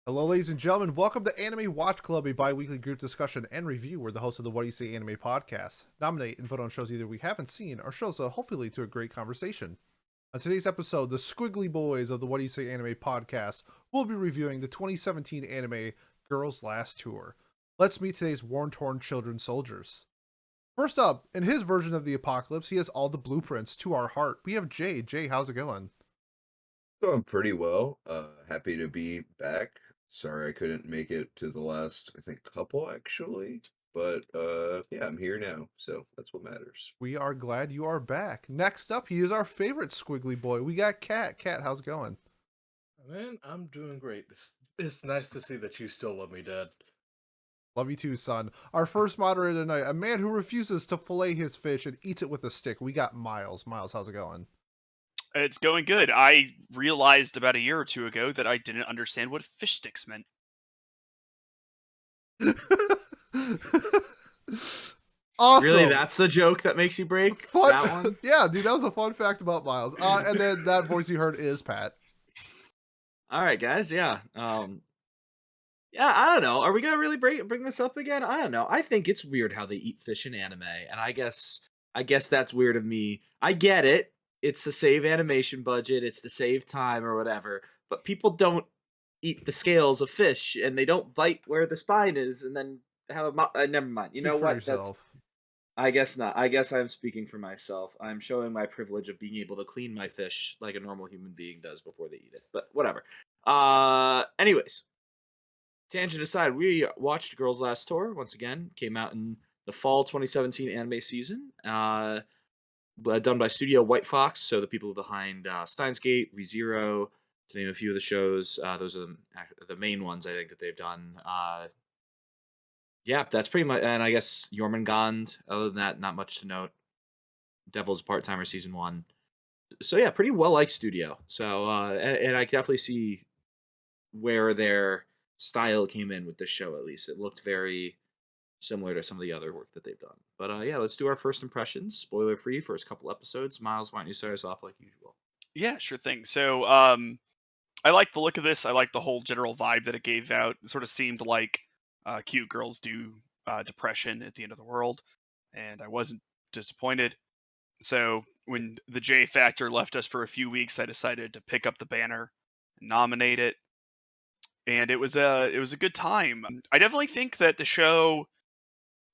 Hello, ladies and gentlemen. Welcome to Anime Watch Club, a bi-weekly group discussion and review. We're the host of the What Do You Say Anime podcast. Nominate and vote on shows either we haven't seen or shows that hopefully lead to a great conversation. On today's episode, the Squiggly Boys of the What Do You Say Anime podcast will be reviewing the 2017 anime Girls Last Tour. Let's meet today's worn-torn children soldiers. First up, in his version of the apocalypse, he has all the blueprints to our heart. We have Jay. Jay, how's it going? Going pretty well. Happy to be back. Sorry I couldn't make it to the last, I think, couple actually. But yeah, I'm here now, so that's what matters. We are glad you are back. Next up, he is our favorite squiggly boy. We got Cat. Cat, how's it going? Man, I'm doing great. It's nice to see that you still love me, Dad. Love you too, son. Our first moderator tonight, a man who refuses to fillet his fish and eats it with a stick. We got Miles. Miles, how's it going? It's going good. I realized about a year or two ago that I didn't understand what fish sticks meant. Awesome. Really, that's the joke that makes you break Fun. that one? Yeah, dude, that was a fun fact about Miles. And then that voice you heard is Pat. All right, guys. Yeah. Yeah. I don't know. Are we gonna really bring this up again? I don't know. I think it's weird how they eat fish in anime, and I guess that's weird of me. I get it. It's to save animation budget. It's to save time or whatever. But people don't eat the scales of fish, and they don't bite where the spine is, and then have a. Never mind. You Speak know for what? That's yourself. I guess not. I guess I'm speaking for myself. I'm showing my privilege of being able to clean my fish like a normal human being does before they eat it. But whatever. Anyways, tangent aside, we watched Girls Last Tour once again. Came out in the fall 2017 anime season. Done by Studio White Fox, so the people behind Steins Gate, ReZero, to name a few of the shows. Those are the main ones I think that they've done. Yeah, that's pretty much, and I guess Jormungand. Other than that, not much to note. Devil's Part Timer season one. So yeah, pretty well liked studio. So and I can definitely see where their style came in with this show. At least it looked very similar to some of the other work that they've done. But yeah, let's do our first impressions. Spoiler free, first couple episodes. Miles, why don't you start us off like usual? Yeah, sure thing. So, I like the look of this. I like the whole general vibe that it gave out. It sort of seemed like cute girls do depression at the end of the world, and I wasn't disappointed. So, when the J Factor left us for a few weeks, I decided to pick up the banner and nominate it, and it was a good time. I definitely think that the show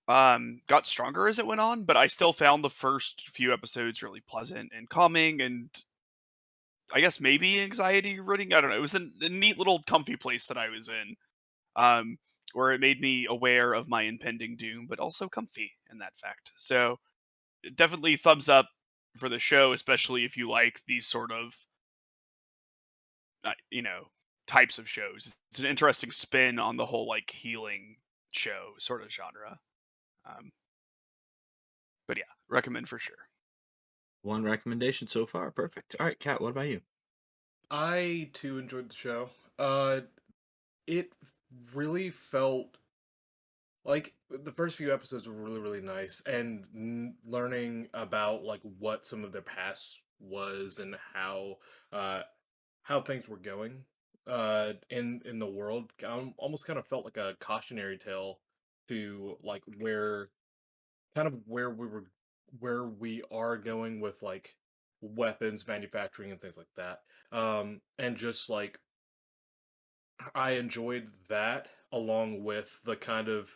got stronger as it went on, but I still found the first few episodes really pleasant and calming, and I guess maybe anxiety ridden. I don't know. It was a neat little comfy place that I was in, um, where it made me aware of my impending doom, but also comfy in that fact. So definitely thumbs up for the show, especially if you like these sort of uh, you know types of shows. It's an interesting spin on the whole like healing show sort of genre. Um, but yeah, recommend for sure. One recommendation so far. Perfect. All right, Kat, what about you? I too enjoyed the show. It really felt like the first few episodes were really nice, and learning about like what some of their past was and uh how things were going in the world almost kind of felt like a cautionary tale to like where we are going with like weapons manufacturing and things like that. And just like I enjoyed that along with the kind of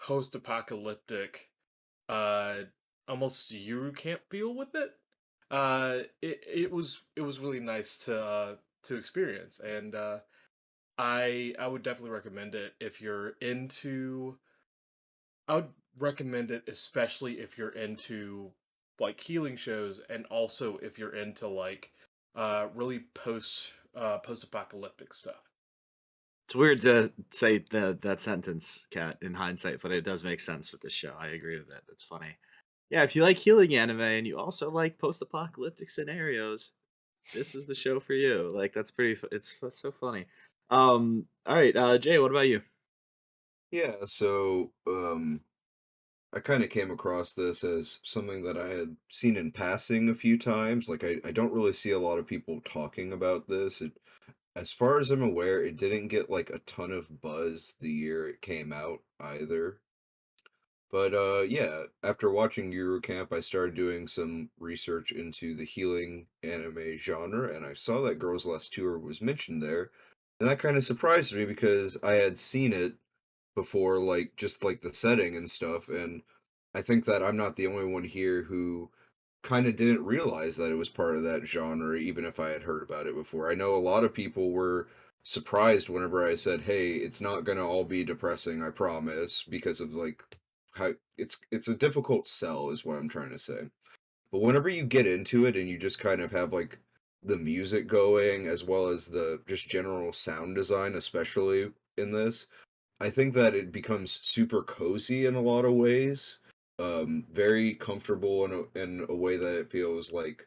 post-apocalyptic uh almost Euro camp feel with it. It was really nice to experience, and I would definitely recommend it if you're into I would recommend it, especially if you're into like healing shows, and also if you're into like really post-apocalyptic stuff. It's weird to say that sentence, Kat, in hindsight, but it does make sense with this show. I agree with it. That's funny. Yeah, if you like healing anime and you also like post-apocalyptic scenarios, this is the show for you. Like that's so funny. All right, Jay, what about you? Yeah, so I kind of came across this as something that I had seen in passing a few times. Like I don't really see a lot of people talking about this. As far as I'm aware, it didn't get like a ton of buzz the year it came out either. But yeah, after watching Eurocamp, I started doing some research into the healing anime genre, and I saw that Girls Last Tour was mentioned there, and that kind of surprised me because I had seen it before, like just like the setting and stuff, and I think that I'm not the only one here who kind of didn't realize that it was part of that genre, even if I had heard about it before. I know a lot of people were surprised whenever I said, "Hey, it's not gonna all be depressing, I promise," because of like how it's a difficult sell, is what I'm trying to say. But whenever you get into it and you just kind of have like the music going as well as the just general sound design, especially in this, I think that it becomes super cozy in a lot of ways. Very comfortable in a way that it feels like,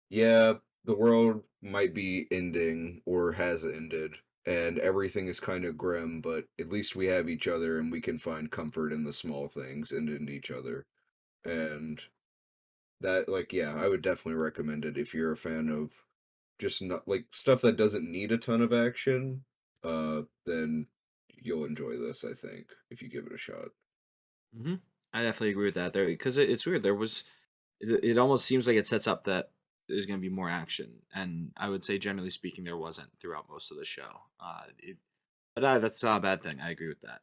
yeah, the world might be ending or has ended, and everything is kind of grim, but at least we have each other and we can find comfort in the small things and in each other. And that, like, yeah, I would definitely recommend it if you're a fan of just not like stuff that doesn't need a ton of action. Then you'll enjoy this, I think, if you give it a shot. Hmm. I definitely agree with that there because it's weird. It almost seems like it sets up that there's going to be more action, and I would say generally speaking, there wasn't throughout most of the show. But that's not a bad thing. I agree with that.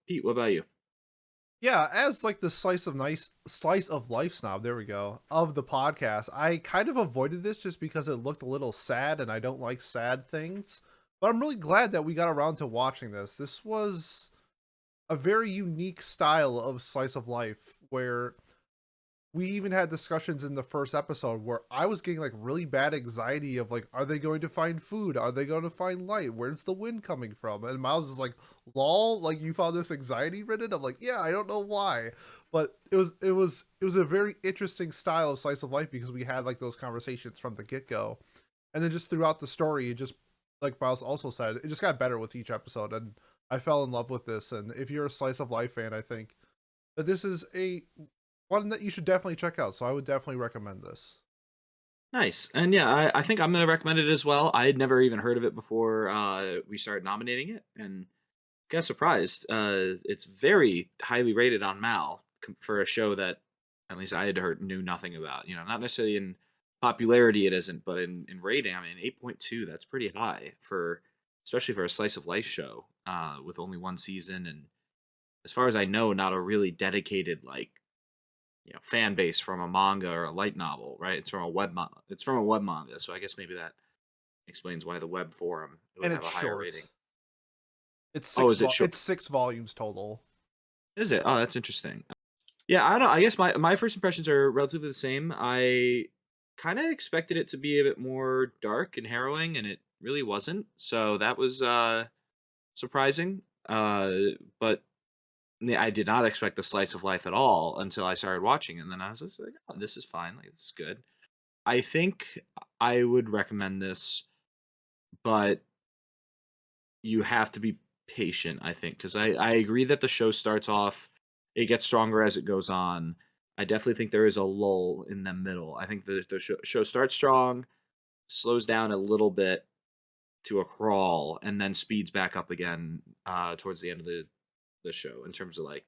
Pete, what about you? Yeah, as like the slice of life snob, there we go, of the podcast, I kind of avoided this just because it looked a little sad and I don't like sad things. But I'm really glad that we got around to watching this. This was a very unique style of slice of life where we even had discussions in the first episode where I was getting like really bad anxiety of like, are they going to find food? Are they going to find light? Where's the wind coming from? And Miles is like, lol, like you found this anxiety ridden? I'm like, yeah, I don't know why. But it was a very interesting style of slice of life because we had like those conversations from the get-go. And then just throughout the story, it just like Miles also said, it just got better with each episode and I fell in love with this. And if you're a slice of life fan, I think that this is a one that you should definitely check out. So I would definitely recommend this. Nice. And yeah, I think I'm going to recommend it as well. I had never even heard of it before we started nominating it, and got surprised. It's very highly rated on Mal for a show that at least I had heard knew nothing about. You know, not necessarily in popularity it isn't, but in rating, I mean, 8.2. That's pretty high for especially for a slice of life show with only one season, and as far as I know, not a really dedicated like fan base from a manga or a light novel, right? It's from a web manga, so I guess maybe that explains why the web forum would And have it's a higher short. rating. It's Oh, six is it short? it's 6 volumes total. Is it? Oh, that's interesting. Yeah, I don't. I guess my first impressions are relatively the same. I kind of expected it to be a bit more dark and harrowing, and it really wasn't. So that was surprising. But yeah, I did not expect the slice of life at all until I started watching, and then I was just like, "Oh, this is fine. Like, this is good." I think I would recommend this, but you have to be patient, I think, because I agree that the show starts off, it gets stronger as it goes on. I definitely think there is a lull in the middle. I think the show starts strong, slows down a little bit to a crawl, and then speeds back up again towards the end of the show in terms of like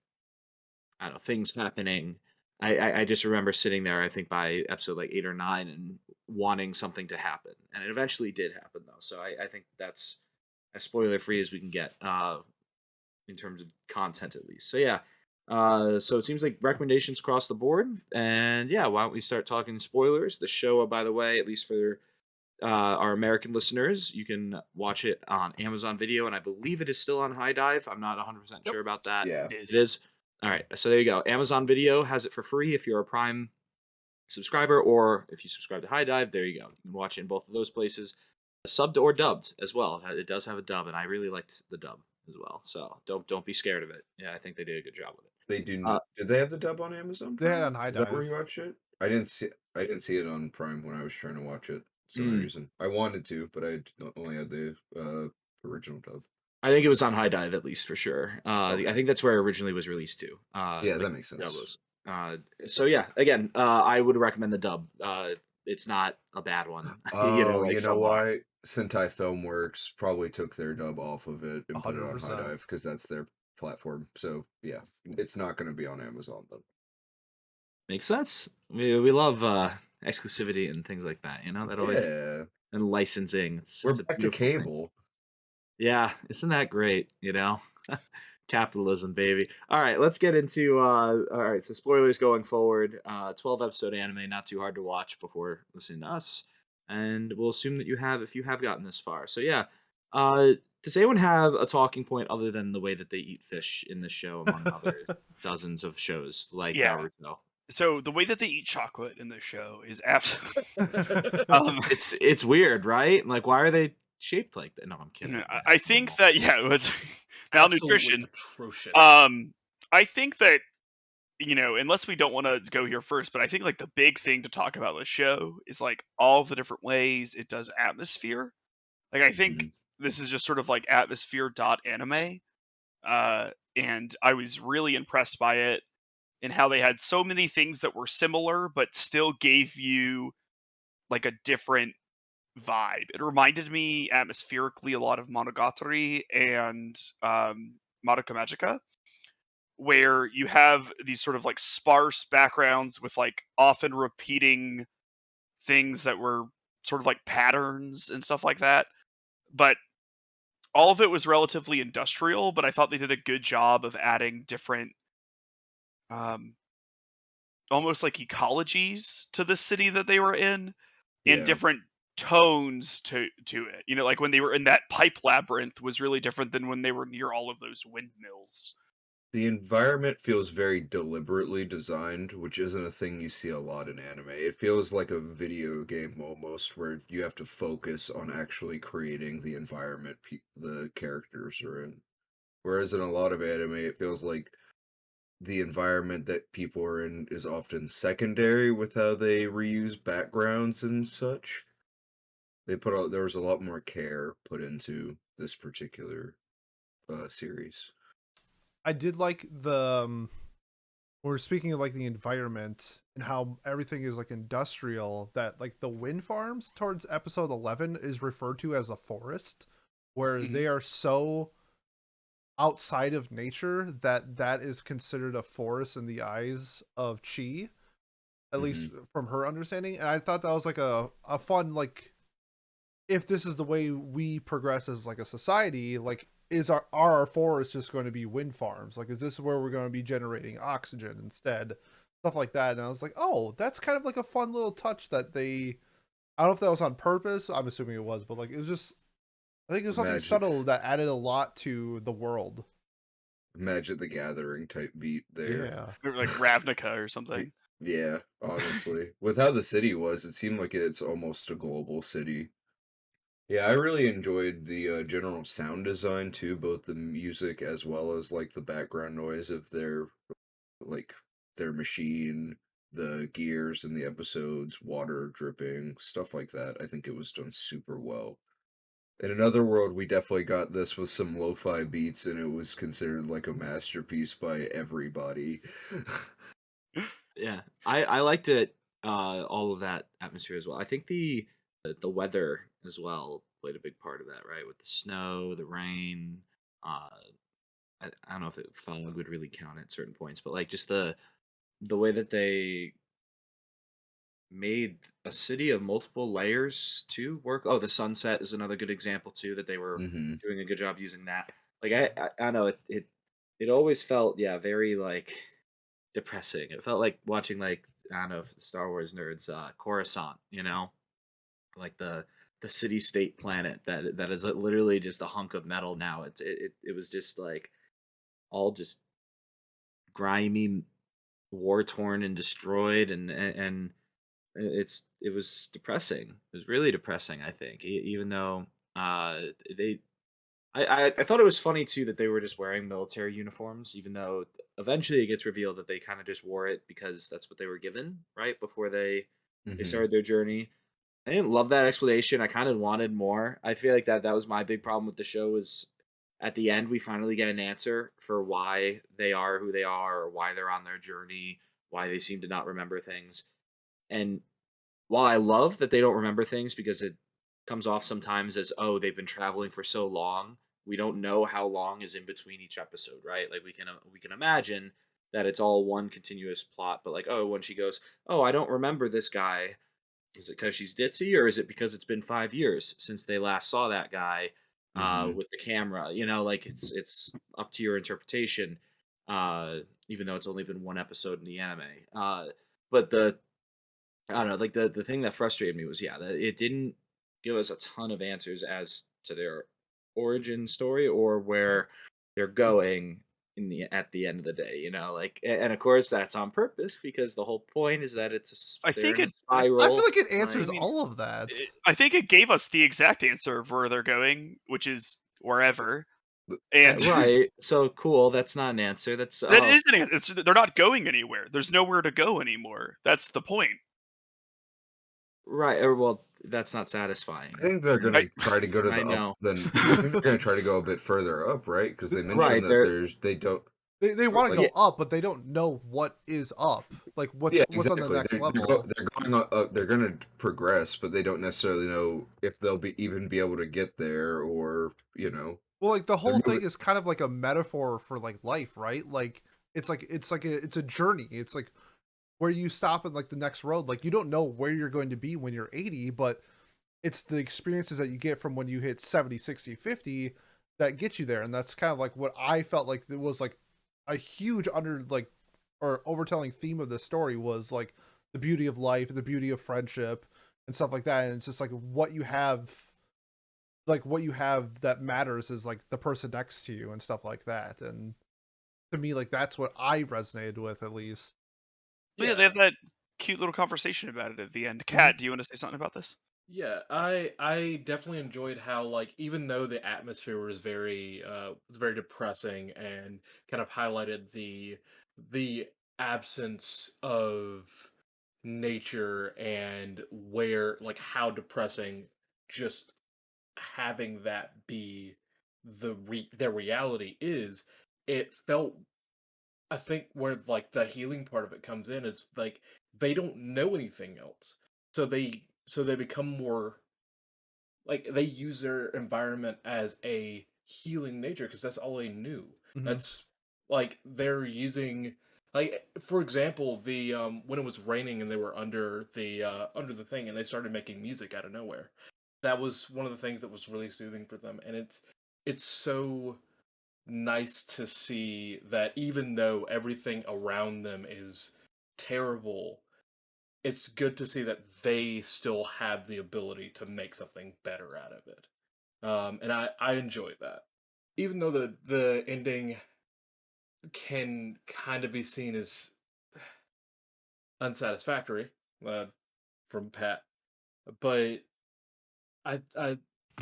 I don't know things happening. I just remember sitting there. I think by episode like 8 or 9 and wanting something to happen, and it eventually did happen though. So I think that's as spoiler free as we can get in terms of content at least. So yeah. So it seems like recommendations across the board, and yeah, why don't we start talking spoilers? The show, by the way, at least for our American listeners, you can watch it on Amazon Video, and I believe it is still on High Dive. I'm not 100% Yep. sure about that. Yeah. It It is. is. All right, so there you go. Amazon Video has it for free if you're a Prime subscriber, or if you subscribe to High Dive, there you go. You can watch it in both of those places, subbed or dubbed as well. It does have a dub, and I really liked the dub as well. So don't be scared of it. Yeah, I think they did a good job with it. They do. Did they have the dub on Amazon They had it Prime? on High Is that where Dive. you watched it? I didn't see it on Prime when I was trying to watch it. For some Mm. reason, I wanted to, but only had the original dub. I think it was on High Dive at least for sure. I Okay. think that's where it originally was released to. Yeah, Like that makes sense. Diablos. So yeah, again, I would recommend the dub. It's not a bad one. Oh, Like you know some are. why? Sentai Filmworks probably took their dub off of it and put it on High 100%. Dive because that's their platform. So yeah, it's not going to be on Amazon though. Makes sense. We love exclusivity and things like that. That always Yeah, and licensing. we're It's a back to beautiful thing. cable. Yeah, isn't that great? Capitalism, baby. All right, let's get into all right, so spoilers going forward. 12 episode anime, not too hard to watch before listening to us. And we'll assume that you have if you have gotten this far. So yeah. Uh does anyone have a talking point other than the way that they eat fish in the show among other dozens of shows like Yeah. Naruto? So the way that they eat chocolate in this show is absolutely. It's weird, right? Like why are they shaped like that? No, I'm kidding. I think that it was Absolutely malnutrition. atrocious. I think that unless we don't want to go here first, but I think like the big thing to talk about this show is like all the different ways it does atmosphere. Like I think Mhm. this is just sort of like atmosphere dot anime, and I was really impressed by it and how they had so many things that were similar but still gave you like a different vibe. It reminded me atmospherically a lot of Monogatari and Madoka Magica, where you have these sort of like sparse backgrounds with like often repeating things that were sort of like patterns and stuff like that. But all of it was relatively industrial, but I thought they did a good job of adding different um almost like ecologies to the city that they were in and Yeah. different tones to it. Like when they were in that pipe labyrinth was really different than when they were near all of those windmills. The environment feels very deliberately designed, which isn't a thing you see a lot in anime. It feels like a video game almost, where you have to focus on actually creating the environment the characters are in. Whereas in a lot of anime, it feels like the environment that people are in is often secondary with how they reuse backgrounds and such. There was a lot more care put into this particular series. I did like we're speaking of like the environment and how everything is like industrial, that like the wind farms towards episode 11 is referred to as a forest, where Mhm. they are so outside of nature that that is considered a forest in the eyes of Chi, at least from her understanding. And I thought that was like a fun, like, if this is the way we progress as like a society, like, are our forests just going to be wind farms? Like, is this where we're going to be generating oxygen instead? Stuff like that. And I was like, oh, that's kind of like a fun little touch that they, I don't know if that was on purpose. I'm assuming it was, but like, it was just, I think it was something Imagine, subtle that added a lot to the world. Imagine the Gathering type beat there. Yeah. Or like Ravnica or something. Yeah, honestly. With how the city was, it seemed like it's almost a global city. Yeah, I really enjoyed the general sound design too, both the music as well as like the background noise of like their machine, the gears in the episodes, water dripping, stuff like that. I think it was done super well. In another world, we definitely got this with some lo-fi beats, and it was considered like a masterpiece by everybody. Yeah, I liked it. All of that atmosphere as well. I think the weather as well played a big part of that, right? With the snow, the rain. Uh, I don't know if fog would really count at certain points, but like just the way that they made a city of multiple layers to work. Oh, the sunset is another good example too that they were hmm doing a good job using that. Like I don't know it always felt very like depressing. It felt like watching like I don't know if Star Wars nerds Coruscant, like the city state planet that is literally just a hunk of metal now. It was just like all just grimy, war torn and destroyed and it was depressing. It was really depressing, I think. Even though they I thought it was funny too that they were just wearing military uniforms, even though eventually it gets revealed that they kind of just wore it because that's what they were given, right? Before they hmm started their journey. I didn't love that explanation. I kind of wanted more. I feel like that was my big problem with the show was at the end we finally get an answer for why they are who they are, or why they're on their journey, why they seem to not remember things. And while I love that they don't remember things because it comes off sometimes as, oh, they've been traveling for so long, we don't know how long is in between each episode, right? Like we can imagine that it's all one continuous plot, but like, oh, when she goes, oh, I don't remember this guy, is it because she's ditzy, or is it because it's been 5 years since they last saw that guy Hmm. with the camera? You know, like it's up to your interpretation. Uh, Even though it's only been one episode in the anime. But the I don't know, like the thing that frustrated me was, yeah, that it didn't give us a ton of answers as to their origin story or where they're going in the at the end of the day, you know, like and of course that's on purpose because the whole point is that I they're think in a it. I feel spiral. like it I answers Like, mean, all of that. I think it gave us the exact answer of where they're going, which is wherever. But And right, so cool. That's not an answer. That's that oh is an answer. They're not going anywhere. There's nowhere to go anymore. That's the point. right. Or well, that's not I satisfying. think they're And gonna try to go to I the up. know. Then I think they're gonna try to go a bit further up, right? Because they Like mentioned Right. that They're they don't they want to like. go yeah, up, but they don't know what is up. Like Yeah, what's on the exactly. next level. They're going they're going to progress, but they don't necessarily know if they'll be even be able to get there, or Well, like the they're whole thing moving. is kind of like a metaphor for like life, right? Like it's a journey. It's like where you stop at like the next road. Like you don't know where you're going to be when you're 80, but it's the experiences that you get from when you hit 70, 60, 50 that get you there. And that's kind of like what I felt like it was like a huge under like or overtelling theme of the story was like the beauty of life, the beauty of friendship and stuff like that. And it's just what you have that matters is like the person next to you and stuff like that. And to me, like that's what I resonated with at least. But yeah, they Yeah. have that cute little conversation about it at the end. Mhm. Kat, do you want to say something about this? Yeah, I definitely enjoyed how, like, even though the atmosphere was very depressing and kind of highlighted the absence of nature and where, like, how depressing just having that be their reality is. It felt, I think, where like the healing part of it comes in is like they don't know anything else, so they become more like they use their environment as a healing nature because that's all they knew. Mhm. That's like they're using, like, for example, the when it was raining and they were under the thing and they started making music out of nowhere. That was one of the things that was really soothing for them, and it's so nice to see that even though everything around them is terrible, it's good to see that they still have the ability to make something better out of it. And I enjoyed that. Even though the ending can kind of be seen as unsatisfactory uh, from Pat, but I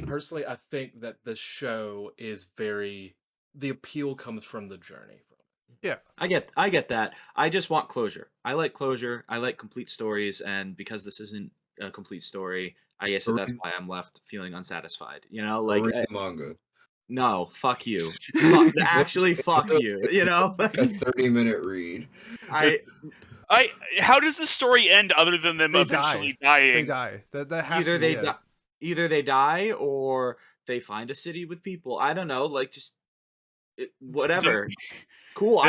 personally I think that the show is very, the appeal comes from the journey from it. Yeah. I get that. I just want closure. I like closure. I like complete stories, and because this isn't a complete story, I guess that Or that's read, why I'm left feeling unsatisfied. You know, or like read the manga. no, fuck you. Fuck, actually, fuck you. You It's know, like a 30-minute read. I I how does the story end other than them They die. eventually They dying? die. That has to either be they it. die, either they die or they find a city with people. I don't know, like just The, whatever. Cool. the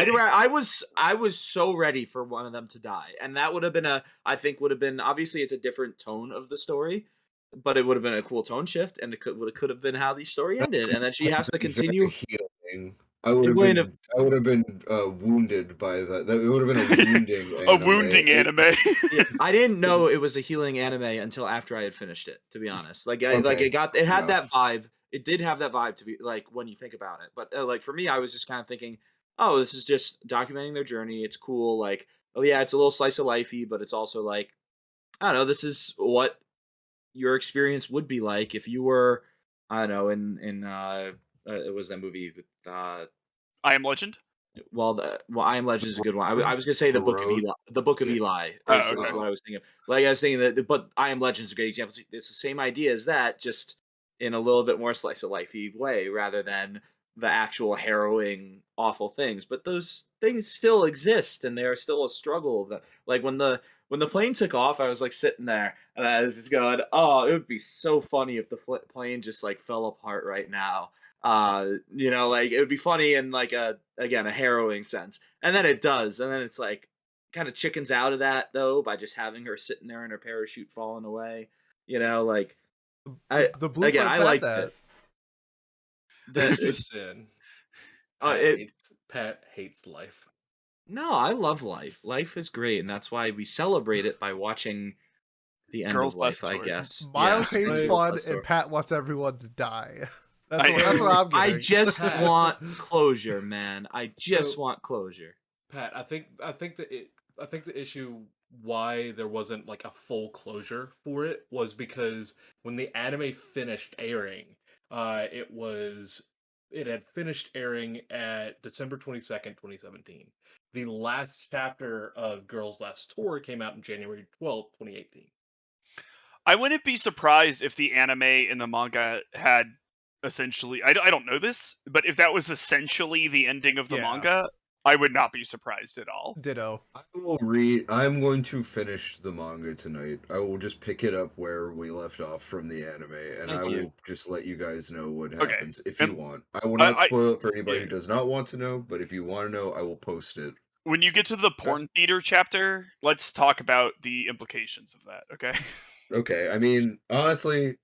I was so ready for one of them to die, and that would have been I think would have been, obviously it's a different tone of the story, but it would have been a cool tone shift, and it could have been how the story That ended, and then she would has have to been very continue. healing. It wouldn't have. I would have been wounded by that. It would have been a wounding a anime. wounding anime. Yeah, I didn't know it was a healing anime until after I had finished it. To be honest, Okay, it fair had that enough. vibe. It did have that vibe to be like when you think about it. But like for me, I was just kind of thinking, oh, this is just documenting their journey. It's cool. Like, oh yeah, it's a little slice of lifey, but it's also like, I don't know. This is what your experience would be like if you were, I don't know, it was that movie with I Am Legend. I Am Legend is a good one. I was gonna say The the Book of road. Eli. The Book of Yeah. Eli Oh, is okay. what Oh, I was thinking of. Like I was saying that, but I Am Legend is a great example. It's the same idea as that, just in a little bit more slice of lifey way, rather than the actual harrowing, awful things, but those things still exist, and they are still a struggle of that. Like when the plane took off, I was like sitting there, and I was just going, "Oh, it would be so funny if the plane just like fell apart right now." Like it would be funny in like a again a harrowing sense, and then it does, and then it's like kind of chickens out of that though by just having her sitting there in her parachute falling away. Like The again, blueprints I had liked that. it. That it's Listen, it. Pat hates life. No, I love life. Life is great, and that's why we celebrate it by watching the end Girls of Last life, I Story. guess. Miles Yes, hates right. fun, and Pat wants everyone to die. That's I- that's what I'm I getting. just Pat. want closure, man. I just So- want closure. Pat, I think the issue why there wasn't like a full closure for it was because when the anime finished airing, it had finished airing at December 22nd, 2017. The last chapter of Girls Last Tour came out in January 12th, 2018. I wouldn't be surprised if the anime and the manga had essentially. I don't know this, but if that was essentially the ending of the Yeah. manga, I would not be surprised at all. Ditto. I will read. I'm going to finish the manga tonight. I will just pick it up where we left off from the anime, and Thank I you. will just let you guys know what Okay. happens if And you want. I will not I- spoil it for anybody yeah. who does not want to know, but if you want to know, I will post it. When you get to the porn theater chapter, let's talk about the implications of that. Okay. Okay, I mean, honestly,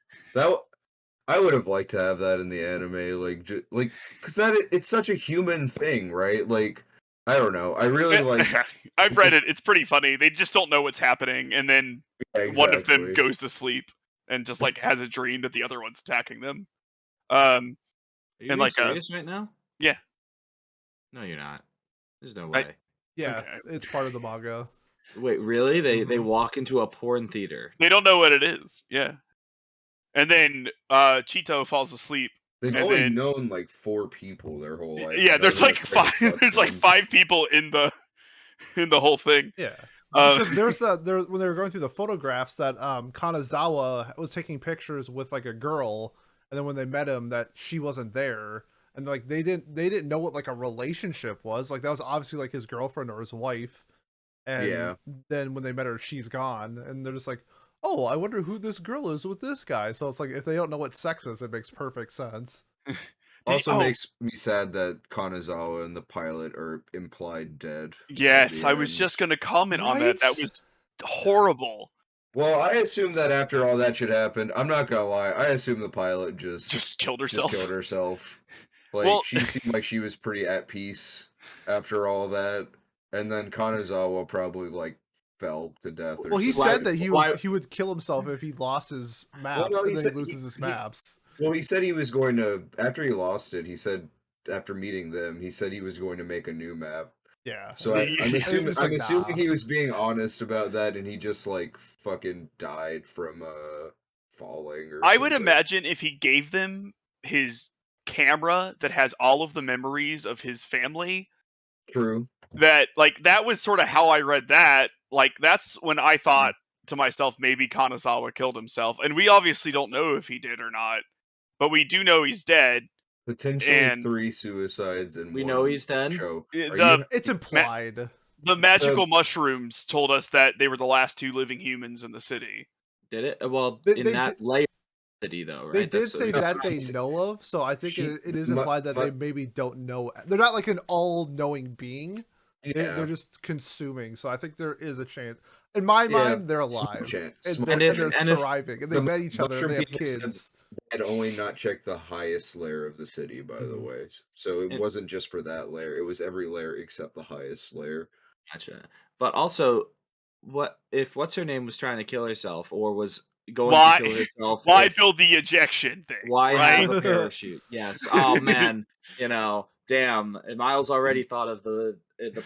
I would have liked to have that in the anime, because it's such a human thing, right? Like, I don't know. I really like. I've read it. It's pretty funny. They just don't know what's happening, and then Yeah, one of them exactly. goes to sleep and just like has a dream that the other one's attacking them. Are you And being like serious right now? yeah. No, you're not. There's no way. Yeah, Okay. it's part of the manga. Wait, really? They Mhm. walk into a porn theater. They don't know what it is. Yeah. And then Chito falls asleep. They've and only then- known like 4 people their whole life. Yeah, and there's none like of them have tried to touch there's like them. 5 people in the whole thing. Yeah. Uh, Because when they were going through the photographs that Kanazawa was taking pictures with like a girl, and then when they met him that she wasn't there, and like they didn't know what like a relationship was. Like that was obviously like his girlfriend or his wife. And Yeah. then when they met her, she's gone, and they're just like, "Oh, I wonder who this girl is with this guy." So it's like if they don't know what sex is, it makes perfect sense. Also oh, makes me sad that Kanazawa and the pilot are implied dead. at yes, the I was end. just gonna comment on that. That Right? was horrible. Well, I assume that after all that shit happened, I'm not gonna lie, I assume the pilot Just killed just herself. killed herself. Like, Well- she seemed like she was pretty at peace after all that, and then Kanazawa probably like fell to death. Or Well, he something. said that he would kill himself if he lost his maps, no, he and then said he loses his he- maps. Well, he said he was going to after he lost it. He said after meeting them, he said he was going to make a new map. Yeah. So Yeah. I'm It's assuming just like, nah. he was being honest about that, and he just like fucking died from falling or. I would something. imagine if he gave them his camera that has all of the memories of his family, True. that like that was sort of how I read that. Like that's when I thought to myself, maybe Kanazawa killed himself, and we obviously don't know if he did or not, but we do know he's dead. Potentially And 3 suicides and We one know he's dead? choke. It's implied. The magical mushrooms told us that they were the last 2 living humans in the city. Did it? Well, They- in they that did- layer city, though, right? They did That's- say that's that what they I'm- know of, so I think She- it is mu- implied that they but- maybe don't know. They're not like an all-knowing being. Yeah. They're just consuming. So I think there is a chance. In my mind, they're alive. chance. And Small they're, chance. and they're And if thriving. And they the met each other and they mushroom have people said kids. They had only not checked the highest layer of the city, by the Mhm. way. So it And- wasn't just for that layer. It was every layer except the highest layer. Gotcha. But also, what's her name was trying to kill herself or was going Why- to kill herself? Why if- build the ejection thing? Why right? have a parachute? Yes. Oh man, damn. And Miles already thought of the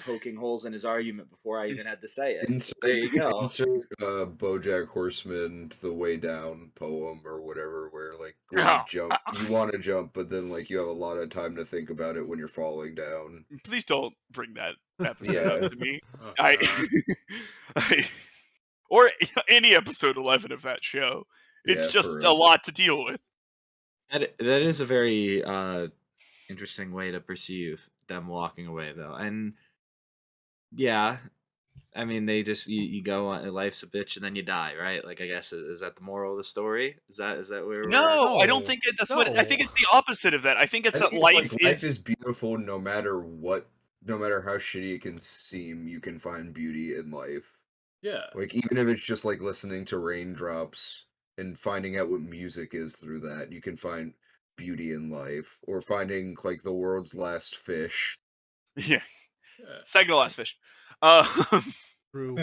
poking holes in his argument before I even had to say it. Insert, There you go. insert BoJack Horseman, The Way Down poem or whatever, where like when Oh. you jump, you want to jump, but then like you have a lot of time to think about it when you're falling down. Please don't bring that episode Yeah. up to me. Oh, I, God. or any episode 11 of that show. It's Yeah, just for a real. lot to deal with. That is a very interesting way to perceive them walking away, though. And yeah, I mean, they just you go on. Life's a bitch, and then you die, right? Like, I guess is that the moral of the story? Is that where we're? No, I don't No, think that's what. I think no. it's the opposite of that. I think it's I that think it's life like life is is. beautiful no matter what, no matter how shitty it can seem, you can find beauty in life. Yeah. Like even if it's just like listening to raindrops and finding out what music is through that, you can find beauty in life. Or finding like the world's last fish. Yeah, Yeah. second to last fish. Um, True.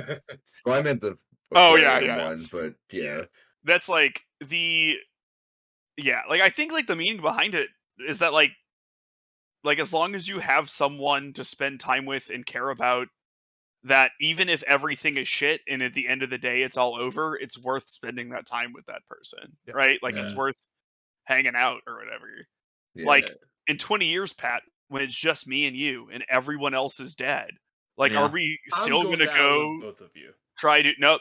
Well, I meant the oh yeah, aquarium yeah, one, but yeah. that's like the like I think like the meaning behind it is that like as long as you have someone to spend time with and care about, that even if everything is shit and at the end of the day it's all over, it's worth spending that time with that person, Yeah. right? Like it's Yeah. worth hanging out or whatever. Yeah. Like Yeah. in 20 years, Pat, when it's just me and you and everyone else is dead, like Yeah. are we I'm still going gonna to outlive go both of you. try to? Nope,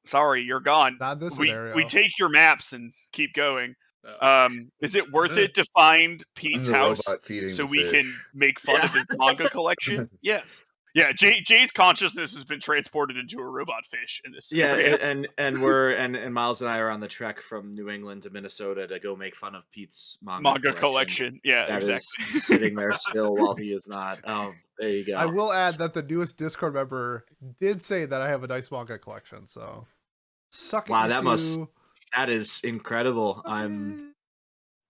sorry, you're gone. Not in this We scenario. take your maps and keep going. No. Is it worth it to find I'm Pete's the house robot feeding so the we fish. can make fun Yeah. of his manga collection? Yes. Yeah, Jay's consciousness has been transported into a robot fish in this Yeah, scenario. and we're and Miles and I are on the trek from New England to Minnesota to go make fun of Pete's Manga collection. Yeah, that exactly. is sitting there still while he is not. Oh, there you go. I will add that the newest Discord member did say that I have a nice manga collection, so suck it. Wow, you that is incredible. suck I'm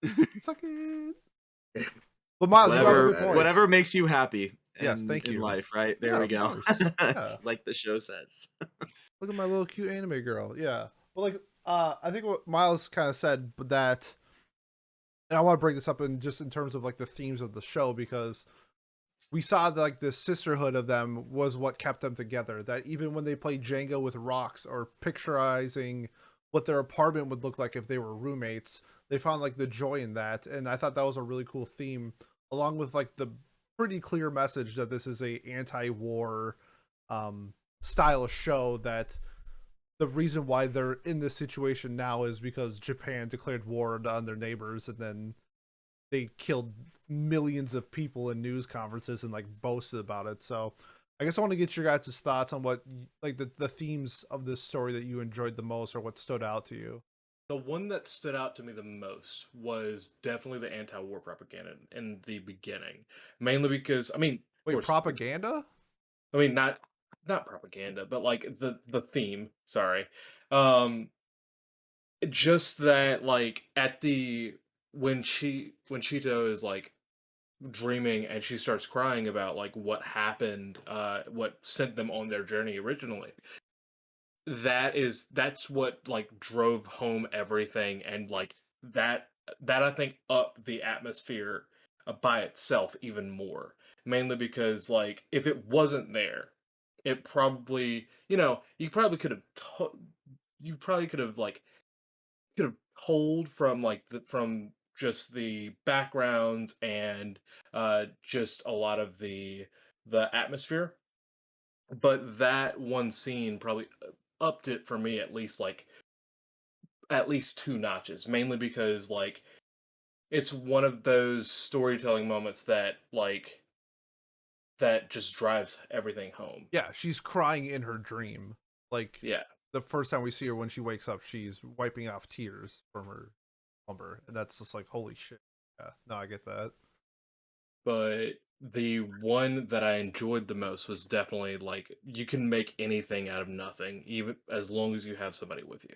it. Suck it. But Miles, you have a whatever good point. whatever makes you happy Yes, in thank in you. life, right? There Yeah, we of go. course. Yeah. Like the show says. Look at my little cute anime girl. Yeah. But like I think what Miles kind of said, but that, and I want to bring this up in just in terms of like the themes of the show, because we saw like the sisterhood of them was what kept them together. That even when they played Jenga with rocks or picturizing what their apartment would look like if they were roommates, they found like the joy in that. And I thought that was a really cool theme, along with like the pretty clear message that this is a anti-war style show, that the reason why they're in this situation now is because Japan declared war on their neighbors, and then they killed millions of people in news conferences and like boasted about it. So I guess I want to get your guys' thoughts on what like the themes of this story that you enjoyed the most, or what stood out to you. The one that stood out to me the most was definitely the anti-war propaganda in the beginning, mainly because I mean, of Wait, course, propaganda? I mean not propaganda, but like the theme. Sorry, um, just that like at the when Chito is like dreaming and she starts crying about like what happened, what sent them on their journey originally. That's what like drove home everything, and like that I think upped the atmosphere by itself even more, mainly because like if it wasn't there, it probably, you probably could have you probably could have told from like from just the backgrounds and just a lot of the atmosphere, but that one scene probably upped it for me at least two notches, mainly because like it's one of those storytelling moments that that just drives everything home. Yeah, she's crying in her dream. Like Yeah. the first time we see her when she wakes up, she's wiping off tears from her slumber, and that's just like holy shit. Yeah, no, I get that. But the one that I enjoyed the most was definitely like you can make anything out of nothing, even as long as you have somebody with you.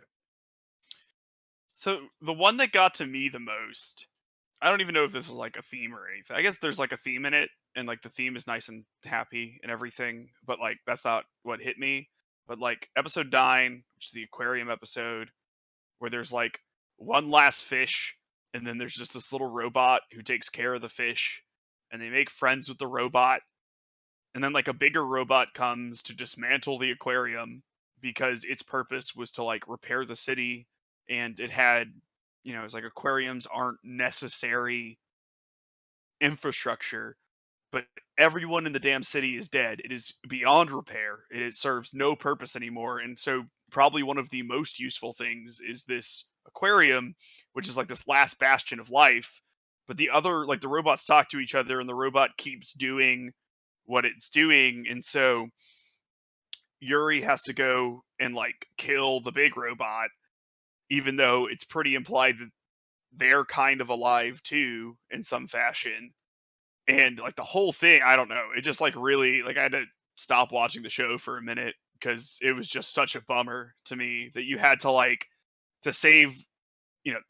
So the one that got to me the most, I don't even know if this is like a theme or anything. I guess there's like a theme in it, and like the theme is nice and happy and everything, but like that's not what hit me. But like episode 9, which is the aquarium episode, where there's like one last fish, and then there's just this little robot who takes care of the fish, and they make friends with the robot, and then like a bigger robot comes to dismantle the aquarium because its purpose was to like repair the city, and it had, it's like aquariums aren't necessary infrastructure, but everyone in the damn city is dead. It is beyond repair. It serves no purpose anymore. And so probably one of the most useful things is this aquarium, which is like this last bastion of life. but the other, like, the robots talk to each other, and the robot keeps doing what it's doing, and so Yurri has to go and, like, kill the big robot, even though it's pretty implied that they're kind of alive too in some fashion. And like the whole thing, I don't know, it just like really like I had to stop watching the show for a minute because it was just such a bummer to me that you had to like to save,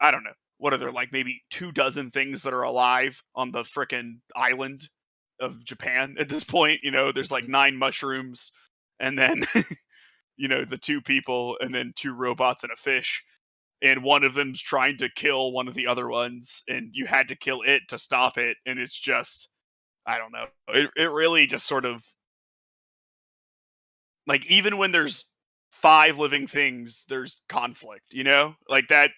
I don't know, what are there like maybe 2 dozen things that are alive on the frickin' island of Japan at this point. There's like 9 mushrooms and then the 2 people and then 2 robots and a fish, and one of them's trying to kill one of the other ones, and you had to kill it to stop it, and it's just, I don't know. It really just sort of like, even when there's 5 living things, there's conflict, like that,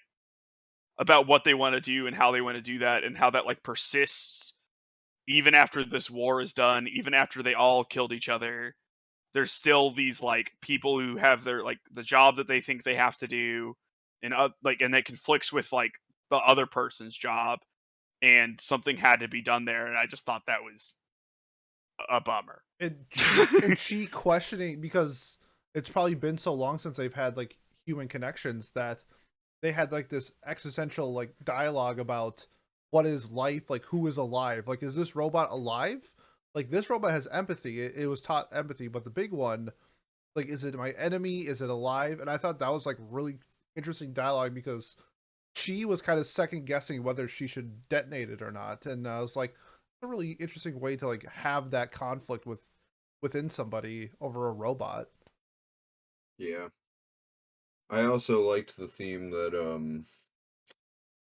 about what they want to do and how they want to do that, and how that like persists even after this war is done, even after they all killed each other. There's still these like people who have their like the job that they think they have to do, and and that conflicts with like the other person's job, and something had to be done there, and I just thought that was a bummer. And she questioning, because it's probably been so long since they've had like human connections, that they had like this existential like dialogue about what is life, like who is alive, like is this robot alive, like this robot has empathy, it was taught empathy, but the big one, like, is it my enemy, is it alive? And I thought that was like really interesting dialogue, because she was kind of second guessing whether she should detonate it or not, and I was like, a really interesting way to like have that conflict within somebody over a robot. Yeah. I also liked the theme that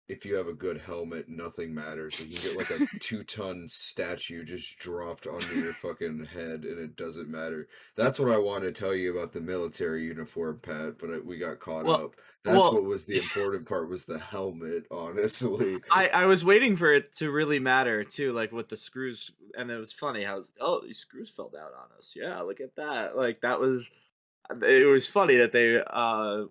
if you have a good helmet, nothing matters. Like, you can get like a 2-ton statue just dropped onto your fucking head, and it doesn't matter. That's what I want to tell you about the military uniform, Pat. But we got caught Well, up. That's well, what was the important part, was the helmet. Honestly, I was waiting for it to really matter too, like with the screws, and it was funny how, oh, these screws fell down on us. Yeah, look at that. Like that was, it was funny that they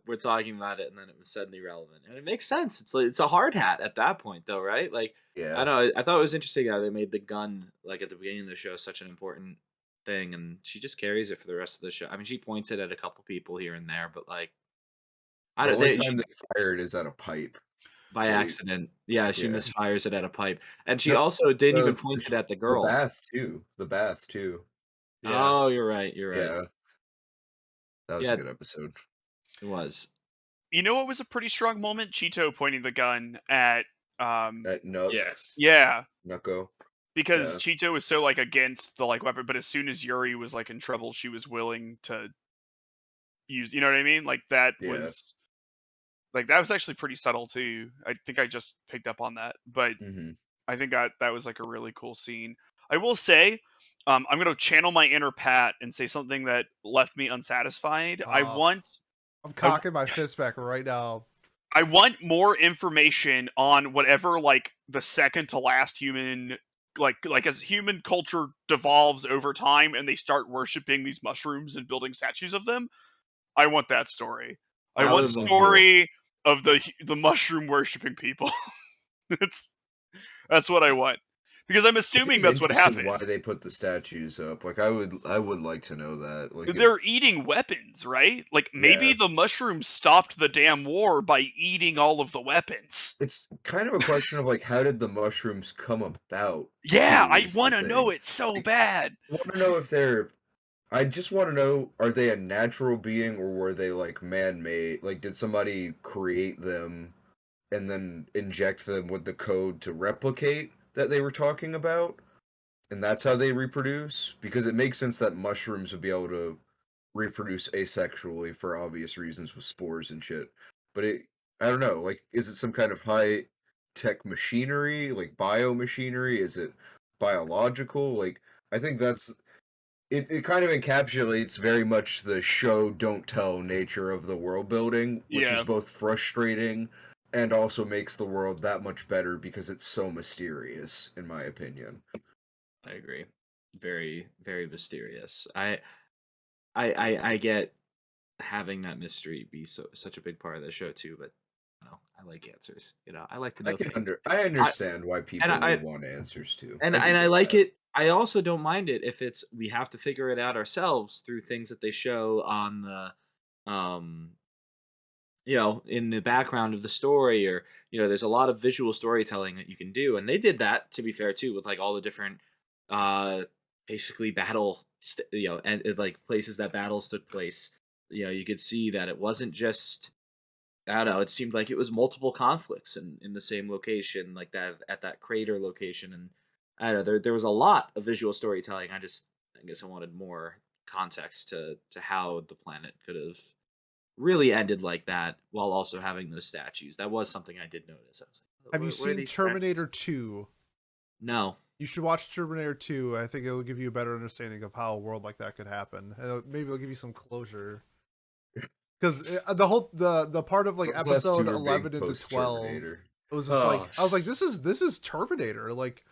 were talking about it, and then it was suddenly relevant, and it makes sense. It's like it's a hard hat at that point, though, right? Like I yeah. know, I thought it was interesting how they made the gun like at the beginning of the show such an important thing, and she just carries it for the rest of the show. I mean, she points it at a couple people here and there, but like I The don't, only she time they fired is at a pipe. by They, accident. Yeah, she yeah. misfires it at a pipe, and she No, also didn't even the point the, it at the the girl. bath too. The bath too. Yeah. Oh, you're right, you're right. Yeah, that was a Yeah, good episode. it was. You know what was a pretty strong moment? Chito pointing the gun at, At Nuck, Yes. yeah, Nucko. because Yeah, Chito was so like against the like weapon, but as soon as Yuri was like in trouble, she was willing to use. You know what I mean? Like yeah. that was actually pretty subtle too. I think I just picked up on that, but Mm-hmm. I think that was like a really cool scene. I will say, I'm gonna channel my inner Pat and say something that left me unsatisfied. uh I'm I cocking my fist back right now. I want more information on whatever like the second to last human, like as human culture devolves over time and they start worshiping these mushrooms and building statues of them. I want that story. I That That would want have was been cool. cool. story of the mushroom worshiping people. that's that's what I want. Because I'm It assuming is that's what interesting why happened. they put the statues up. Like, I would like to know that. Like, They're if eating weapons, right? Like maybe yeah, the mushrooms stopped the damn war by eating all of the weapons. it's kind of a question of like, how did the mushrooms come about? Yeah, Too I is the want to know thing. it so Like, bad. I want to know if they're. I just want to know, are they a natural being or were they like man-made? Like, did somebody create them and then inject them with the code to replicate that they were talking about? And that's how they reproduce? Because it makes sense that mushrooms would be able to reproduce asexually for obvious reasons with spores and shit. But I don't know, like, is it some kind of high tech machinery, like biomachinery? Is it biological? Like, I think that's it kind of encapsulates very much the show don't tell nature of the world building, which is Yeah. both frustrating and also makes the world that much better because it's so mysterious, in my opinion. I agree. Very, very mysterious. I get having that mystery be such a big part of the show too, but know. I like answers. I like to I know can things. I understand why people I would want answers too. and I can I get like that. it. I also don't mind it if it's we have to figure it out ourselves through things that they show on the in the background of the story, or there's a lot of visual storytelling that you can do, and they did that, to be fair, too, with like all the different uh basically and like places that battles took place. You could see that it wasn't just, I don't know, it seemed like it was multiple conflicts in the same location, like that at that crater location. And I don't know, there was a lot of visual storytelling. I guess I wanted more context to how the planet could have really ended like that while also having those statues. That was something I did notice. I was like, Have you Where are seen these statues?" Terminator 2? No. You should watch Terminator 2. I think it'll give you a better understanding of how a world like that could happen, and maybe it'll give you some closure. Because the part of like Those last episode two are big 11 into post 12, Terminator. it was just like Oh, I was like, this is Terminator. Like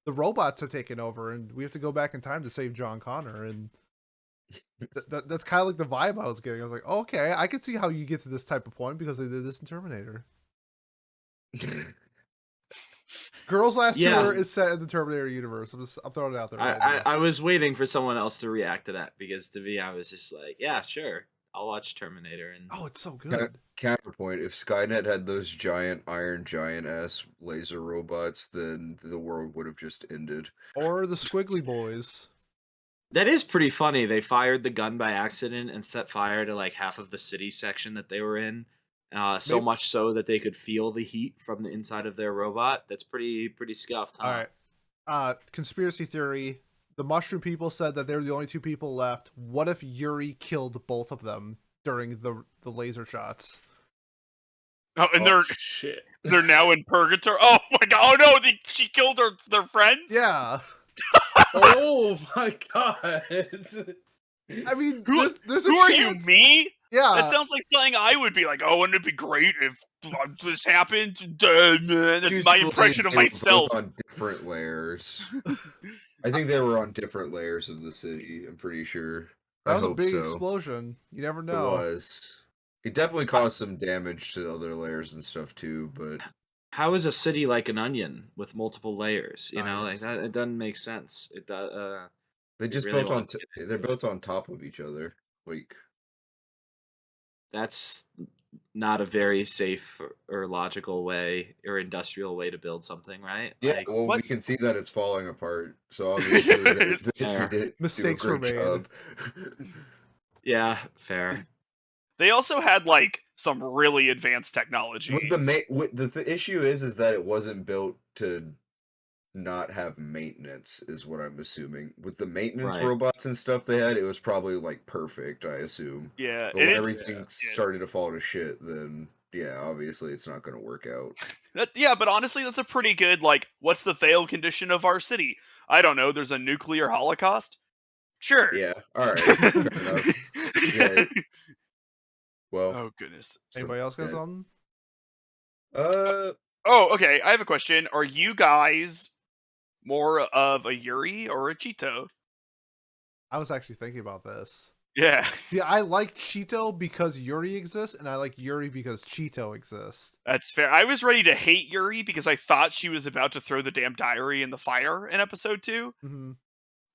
the robots have taken over, and we have to go back in time to save John Connor, and that's kind of like the vibe I was getting. I was like, okay, I can see how you get to this type of point because they did this in Terminator. Girls Last Yeah. Tour is set in the Terminator universe. I'm throwing it out there right now. I was waiting for someone else to react to that, because to me, I was just like, yeah, sure. I'll watch Terminator. And Oh, it's so good. Counterpoint: if Skynet had those giant iron giant ass laser robots, then the world would have just ended. Or the Squiggly Boys. that is pretty funny. They fired the gun by accident and set fire to like half of the city section that they were in. So Maybe. much so that they could feel the heat from the inside of their robot. That's pretty scuffed, All huh? right. Conspiracy theory. The mushroom people said that they were the only two people left. What if Yurri killed both of them during the laser shots? Oh, and oh shit. they're now in purgatory. Oh my god! Oh no! She killed their friends. Yeah. Oh my god. I mean, Who there's a who are you? chance. Me? Yeah. That sounds like something I would be like. Oh, wouldn't it be great if this happened? Duh, man. That's my Truthfully, impression of they were myself. both on different layers. I think they were on different layers of the city. I'm pretty sure. That I was a hope big so. explosion. You never It know. was. It definitely caused some damage to other layers and stuff too, but How is a city like an onion with multiple layers? Like Nice. that. It doesn't make sense. It does. they You just really built want on. to get They're into it. built on top of each other. Like That's not a very safe or logical way or industrial way to build something, right? yeah, Like, well, What? we can see that it's falling apart. So obviously, they fair. did do a Mistakes were great made. job. Yeah, fair. They also had like some really advanced technology. With the issue is that it wasn't built to not have maintenance, is what I'm assuming. With the maintenance Right. robots and stuff they had, it was probably like perfect, I assume. Yeah, But and when it's everything yeah. started to fall to shit, then yeah, obviously it's not going to work out. Yeah, but honestly, that's a pretty good like. What's the fail condition of our city? I don't know. There's a nuclear holocaust. Sure. Yeah, all right, fair enough. Yeah, well, Oh goodness. Anybody else got yeah. something? Oh, okay. I have a question. Are you guys more of a Yuri or a Chito? I was actually thinking about this. Yeah, See, I like Chito because Yuri exists, and I like Yuri because Chito exists. that's fair. I was ready to hate Yuri because I thought she was about to throw the damn diary in the fire in episode 2. Mm-hmm.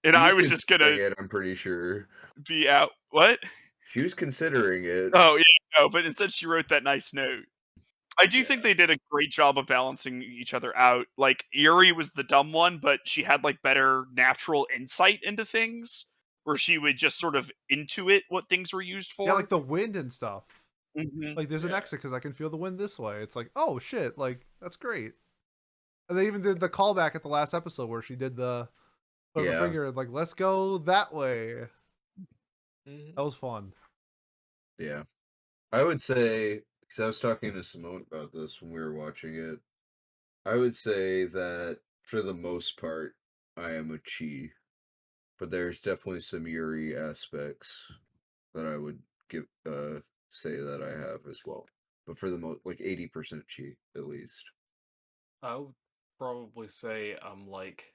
And She I was was just gonna considering it, I'm pretty sure. be out. What? She was considering it. Oh, yeah, no, but instead she wrote that nice note. I do think Yeah. they did a great job of balancing each other out. Like, Yuri was the dumb one, but she had, like, better natural insight into things, where she would just sort of intuit what things were used Yeah, for. like the wind and stuff. Mhm. Like, there's an Yeah. exit because I can feel the wind this way. It's like, oh shit, like that's great. And they even did the callback at the last episode where she did the put her Yeah. finger like, let's go that way. Mhm. That was fun. Yeah. I would say, because I was talking to Simone about this when we were watching it, I would say that for the most part, I am a Chi, but there's definitely some Yuri aspects that I would give say that I have as well. But for the most, like 80% Chi at least. I would probably say I'm like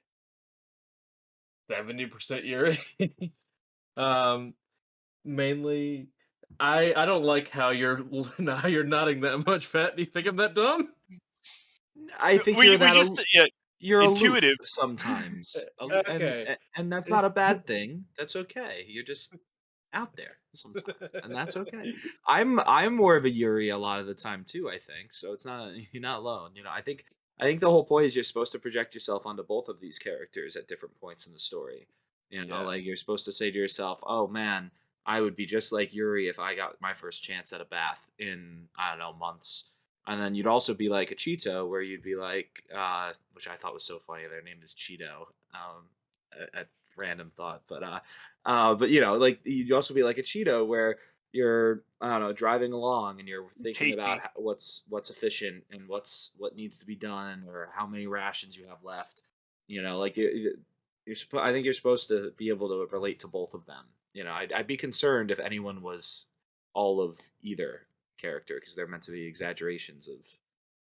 70% Yuri. um, mainly, I don't like how you're nodding that much, Pat. Do you think I'm that dumb? I think We you're we that just yeah, you're aloof intuitive. sometimes, Okay. and that's not a bad thing. That's okay. You're just out there sometimes, and that's okay. I'm more of a Yuri a lot of the time too. I think so. It's not you're not alone. I think the whole point is you're supposed to project yourself onto both of these characters at different points in the story. Yeah. Like you're supposed to say to yourself, "Oh man, I would be just like Yuri if I got my first chance at a bath in I don't know months." And then you'd also be like a Cheeto, where you'd be like, which I thought was so funny. Their name is Cheeto. A random thought, but like you'd also be like a Cheeto, where you're I don't know driving along and you're thinking about Tasty. what's efficient and what needs to be done or how many rations you have left. Like I think you're supposed to be able to relate to both of them. I'd be concerned if anyone was all of either character because they're meant to be exaggerations of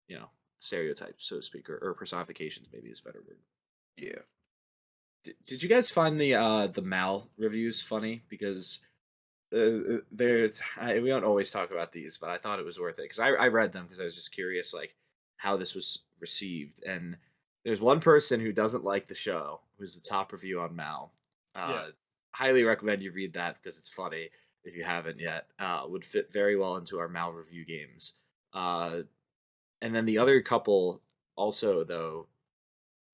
you know stereotypes, so to speak, or personifications. Maybe is a better word. Yeah. Did you guys find the Mal reviews funny? Because we don't always talk about these, but I thought it was worth it because I read them because I was just curious, like how this was received. And there's one person who doesn't like the show, who's the top review on Mal. Yeah. Highly recommend you read that because it's funny if you haven't yet. Would fit very well into our Mal review games. Uh, and then the other couple also though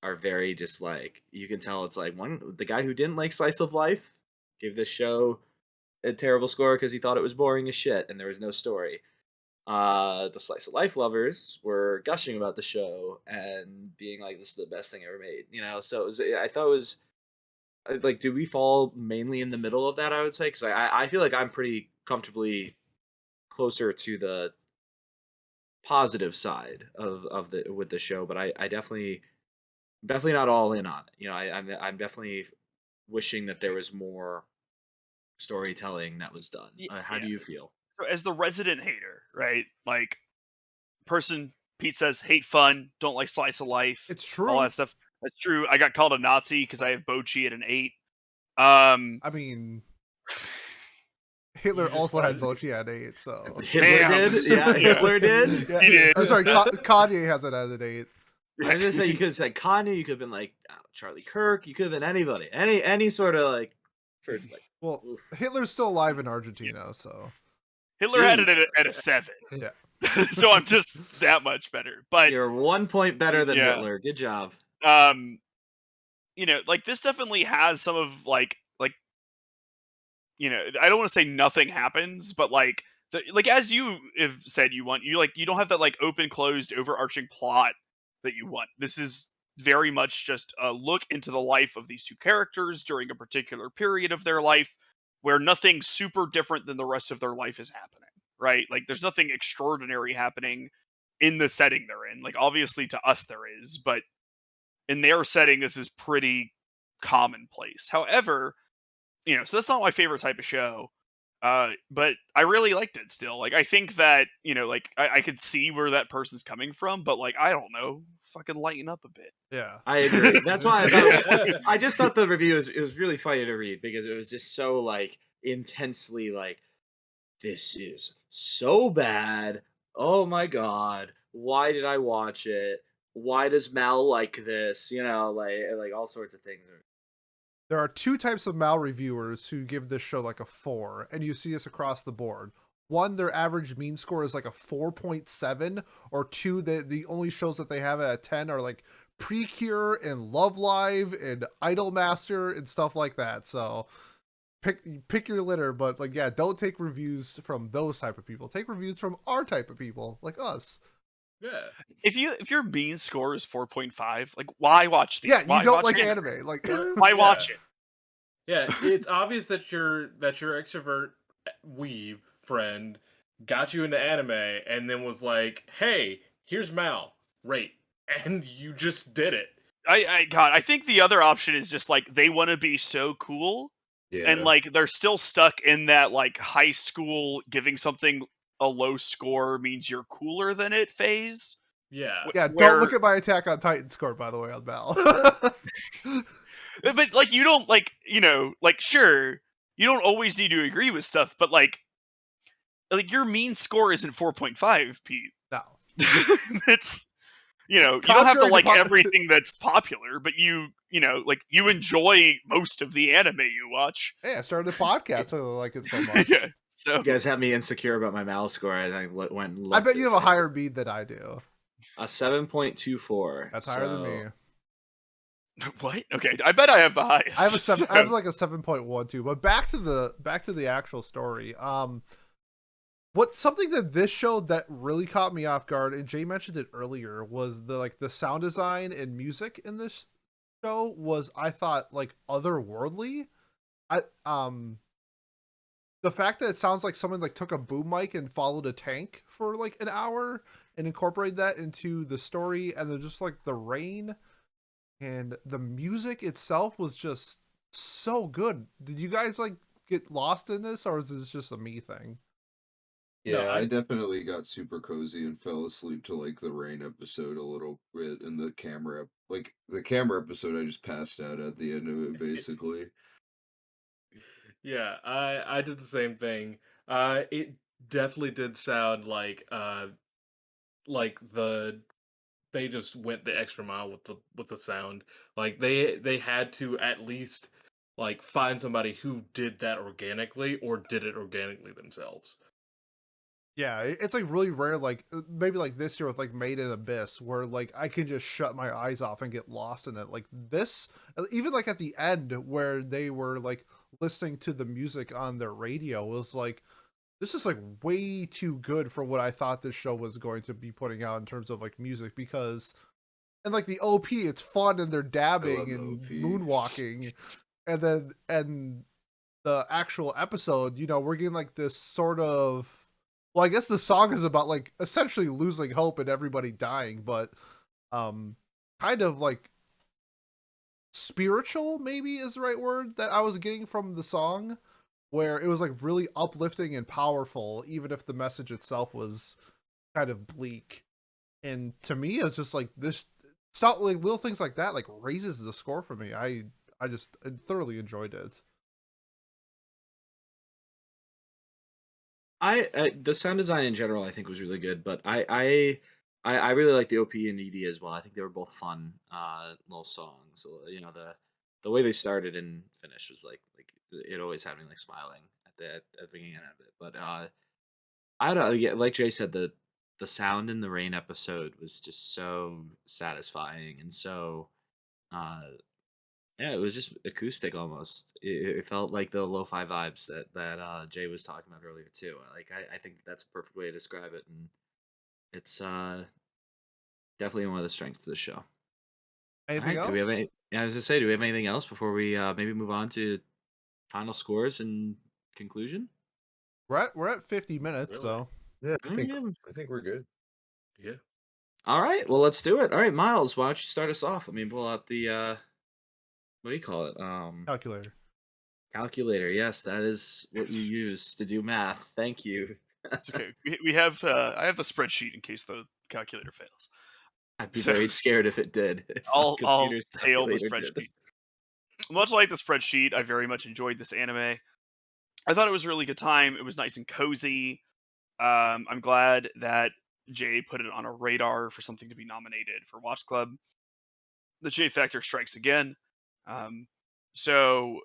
are very just like you can tell it's like the guy who didn't like Slice of Life gave this show a terrible score because he thought it was boring as shit and there was no story. The Slice of Life lovers were gushing about the show and being like, "This is the best thing ever made." So I thought it was like, do we fall mainly in the middle of that? I would say because I feel like I'm pretty comfortably closer to the positive side of the with the show, but I definitely not all in on it. I'm definitely wishing that there was more storytelling that was done. How do Yeah. you feel? So as the resident hater, right? Like person Pete says hate fun, don't like slice of life, It's all true. that stuff. That's true. I got called a Nazi because I have Bochi at an 8. Um, I mean, Hitler You just also had wanted- Bochi at 8, so Hitler Damn. did, yeah. Yeah. Hitler did. yeah. He did. I'm sorry, Kanye has it at an 8. I was gonna say you could have said Kanye. You could have been like Charlie Kirk. You could have been anybody, any sort of like, Well, oof. Hitler's still alive in Argentina, so Hitler had it Dude. at a 7. Yeah. So I'm just that much better. But You're 1 point better than Yeah. Hitler. Good job. like this definitely has some of like I don't want to say nothing happens, but like as you have said you don't have that like open closed overarching plot that you want. This is very much just a look into the life of these two characters during a particular period of their life where nothing super different than the rest of their life is happening, right? Like there's nothing extraordinary happening in the setting they're in. Like obviously to us there is, but in their setting this is pretty commonplace. However, so that's not my favorite type of show. But I really liked it still. Like I think that, like I could see where that person's coming from, but like I don't know, fucking lighten up a bit. yeah. I agree. That's why I thought I just thought the review was really funny to read because it was just so like intensely like this is so bad. Oh my god. Why did I watch it? Why does Mal like this? Like all sorts of things. There are two types of Mal reviewers who give this show like a 4, and you see this across the board. One, their average mean score is like a 4.7, or two, the only shows that they have at a 10 are like Precure and Love Live and Idolmaster and stuff like that. So pick your litter, but like yeah, don't take reviews from those type of people. Take reviews from our type of people, like us. Yeah. If your mean score is 4.5, like why watch these? Yeah, you Why don't watch like anime. Like Why watch it? Yeah, it's obvious that your extrovert weeb friend got you into anime and then was like, "Hey, here's Mal, rate," and you just did it. I think the other option is just like they want to be so cool Yeah. and like they're still stuck in that like high school giving something a low score means you're cooler than it phase. Yeah. yeah, where- don't look at my Attack on Titan score, by the way, on Mal. But like you don't like, like sure, you don't always need to agree with stuff, but like like your mean score isn't 4.5, Pete. No. It's, you know, you don't have to Contrary to like po- everything that's popular, but you know, like you enjoy most of the anime you watch. Hey, I started a podcast, so I like it so much. Yeah. So You guys have me insecure about my mal score. I went and I looked. bet you have a It's higher beat than I do. a 7.24. That's higher than me. what? Okay, I bet I have the highest. I have a 7. So- I have like a 7.12. But back to the actual story. Something that this show that really caught me off guard, and Jay mentioned it earlier, was the sound design and music in this show was, I thought, like otherworldly. The fact that it sounds like someone like took a boom mic and followed a tank for like an hour and incorporated that into the story, and then just like the rain and the music itself was just so good. Did you guys like get lost in this, or is this just a me thing? Yeah, No, I definitely got super cozy and fell asleep to like the rain episode a little bit, and the camera episode I just passed out at the end of it basically. Yeah, I did the same thing. It definitely did sound like they just went the extra mile with the sound. Like they had to at least like find somebody who did that organically or did it organically themselves. Yeah, it's like really rare, like maybe like this year with like Made in Abyss, where like I can just shut my eyes off and get lost in it. Like this, even like at the end where they were like listening to the music on their radio, was like, this is like way too good for what I thought this show was going to be putting out in terms of like music. Because and like the OP, it's fun and they're dabbing the and OP. moonwalking, and the actual episode, you know, we're getting like this sort of, well, I guess the song is about like essentially losing hope and everybody dying, but kind of like spiritual maybe is the right word that I was getting from the song, where it was like really uplifting and powerful, even if the message itself was kind of bleak. And to me, it's just like this stuff, like little things like that, like raises the score for me. I thoroughly enjoyed it. The sound design in general I think was really good, but I really like the OP and ED as well. I think they were both fun little songs. You know, the way they started and finished was like it always had me like smiling at the beginning of it. But I don't know, yeah, like Jay said, the sound in the rain episode was just so satisfying and so uh yeah, it was just acoustic almost. It felt like the lo-fi vibes that Jay was talking about earlier too. Like I think that's a perfect way to describe it, and it's definitely one of the strengths of the show. All Anything right, do else? we have any? Yeah, I was gonna say, do we have anything else before we maybe move on to final scores and conclusion? We're at 50 minutes, Really? so Yeah, Oh, yeah. I think we're good. Yeah. All right, well, let's do it. All right, Miles, why don't you start us off? Let me pull out the what do you call it? calculator. Calculator. Yes, that is what you use to do math. Thank you. it's okay. We have I have the spreadsheet in case the calculator fails. I'd be So- very scared if it did. If my I'll computer's hail the calculator did. spreadsheet. Much like the spreadsheet, I very much enjoyed this anime. I thought it was a really good time. It was nice and cozy. I'm glad that Jay put it on a radar for something to be nominated for Watch Club. The J Factor strikes again. So,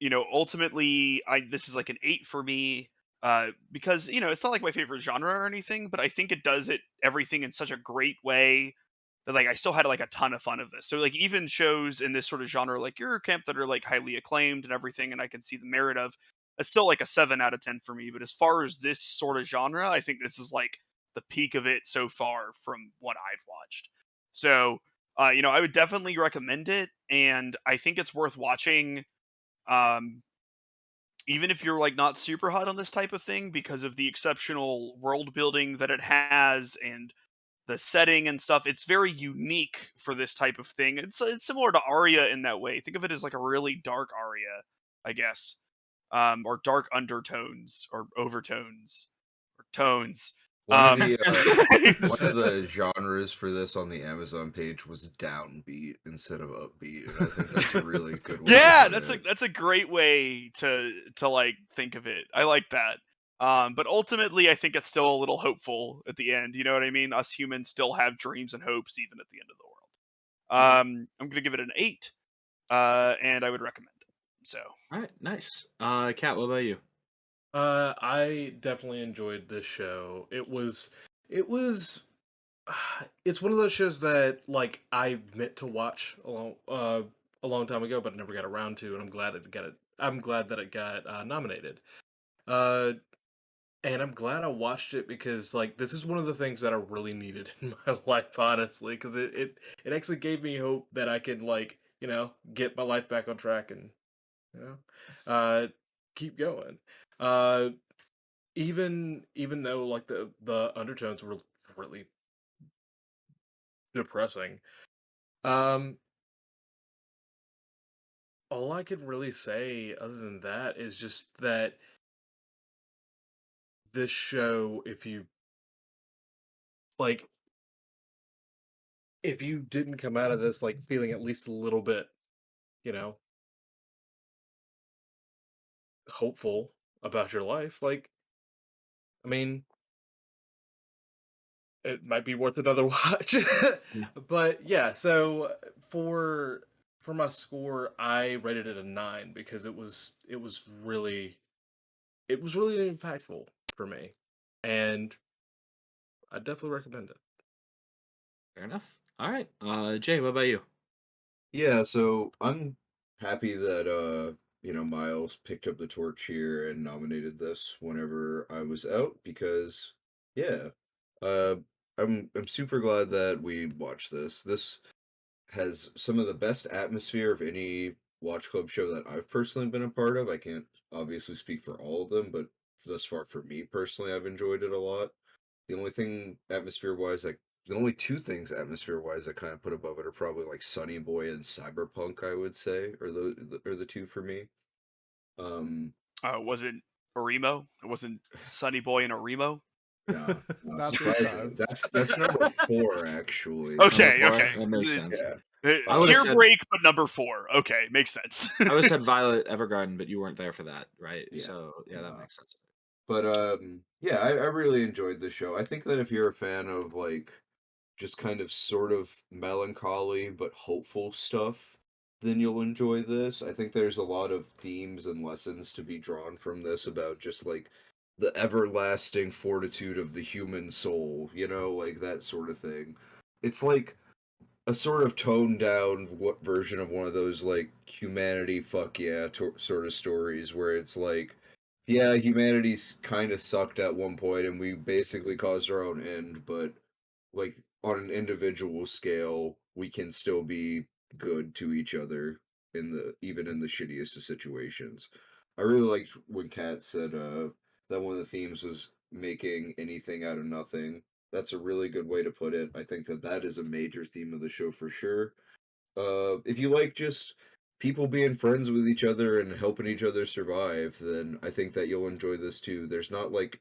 you know, ultimately, this is like an 8 for me. Because, you know, it's not like my favorite genre or anything, but I think it does everything in such a great way that like I still had like a ton of fun of this. So like even shows in this sort of genre like Eurocamp that are like highly acclaimed and everything, and I can see the merit of, it's still like a 7 out of 10 for me. But as far as this sort of genre, I think this is like the peak of it so far from what I've watched. So you know, I would definitely recommend it, and I think it's worth watching. Even if you're like not super hot on this type of thing, because of the exceptional world building that it has and the setting and stuff. It's very unique for this type of thing. It's similar to Arya in that way. Think of it as like a really dark Arya, I guess, or dark undertones or overtones or tones. One of the genres for this on the Amazon page was downbeat instead of upbeat, and I think that's a really good way. Yeah, to put it. that's a great way to like think of it. I like that. But ultimately, I think it's still a little hopeful at the end. You know what I mean? Us humans still have dreams and hopes even at the end of the world. I'm going to give it an 8, and I would recommend it. So, All right, nice. Kat, what about you? I definitely enjoyed this show. It was it's one of those shows that like I meant to watch a long time ago, but I never got around to, and I'm glad it got it. I'm glad that it got nominated. Uh, and I'm glad I watched it because like this is one of the things that I really needed in my life, honestly, because it actually gave me hope that I could like get my life back on track and you keep going. Uh, even though like the undertones were really depressing. Um, all I can really say other than that is just that this show, like, if you didn't come out of this like feeling at least a little bit, you know, hopeful about your life, like, I mean, it might be worth another watch. Yeah. But yeah, so for for my score, I rated it a 9 because it was really impactful for me, and I definitely recommend it. Fair enough. All right. Jay, what about you? Yeah, so I'm happy that Miles picked up the torch here and nominated this whenever I was out because yeah, uh I'm super glad that we watched this. This has some of the best atmosphere of any watch club show that I've personally been a part of. I can't obviously speak for all of them, but thus far for me personally, I've enjoyed it a lot. The only thing atmosphere wise, like the only two things atmosphere wise I kind of put above it are probably like Sunny Boy and Cyberpunk, I would say, or the two for me. Um, was it Oremo? It wasn't Sunny Boy and Oremo? nah, nah, Not this surprising. time. That's number four actually. Number Okay, 4? okay. That makes It's- sense. Yeah. I would have Tier said break, but number 4. Okay, makes sense. I would have said Violet Evergarden, but you weren't there for that, right? Yeah. So yeah, that Nah. makes sense. But yeah, I really enjoyed the show. I think that if you're a fan of like just kind of sort of melancholy but hopeful stuff, then you'll enjoy this. I think there's a lot of themes and lessons to be drawn from this about just like the everlasting fortitude of the human soul, like that sort of thing. It's like a sort of toned down what version of one of those like humanity fuck yeah sort of stories where it's like yeah, humanity's kind of sucked at one point and we basically caused our own end, but like on an individual scale, we can still be good to each other even in the shittiest of situations. I really liked when Kat said that one of the themes was making anything out of nothing. That's a really good way to put it. I think that that is a major theme of the show for sure. If you like just people being friends with each other and helping each other survive, then I think that you'll enjoy this too. There's not like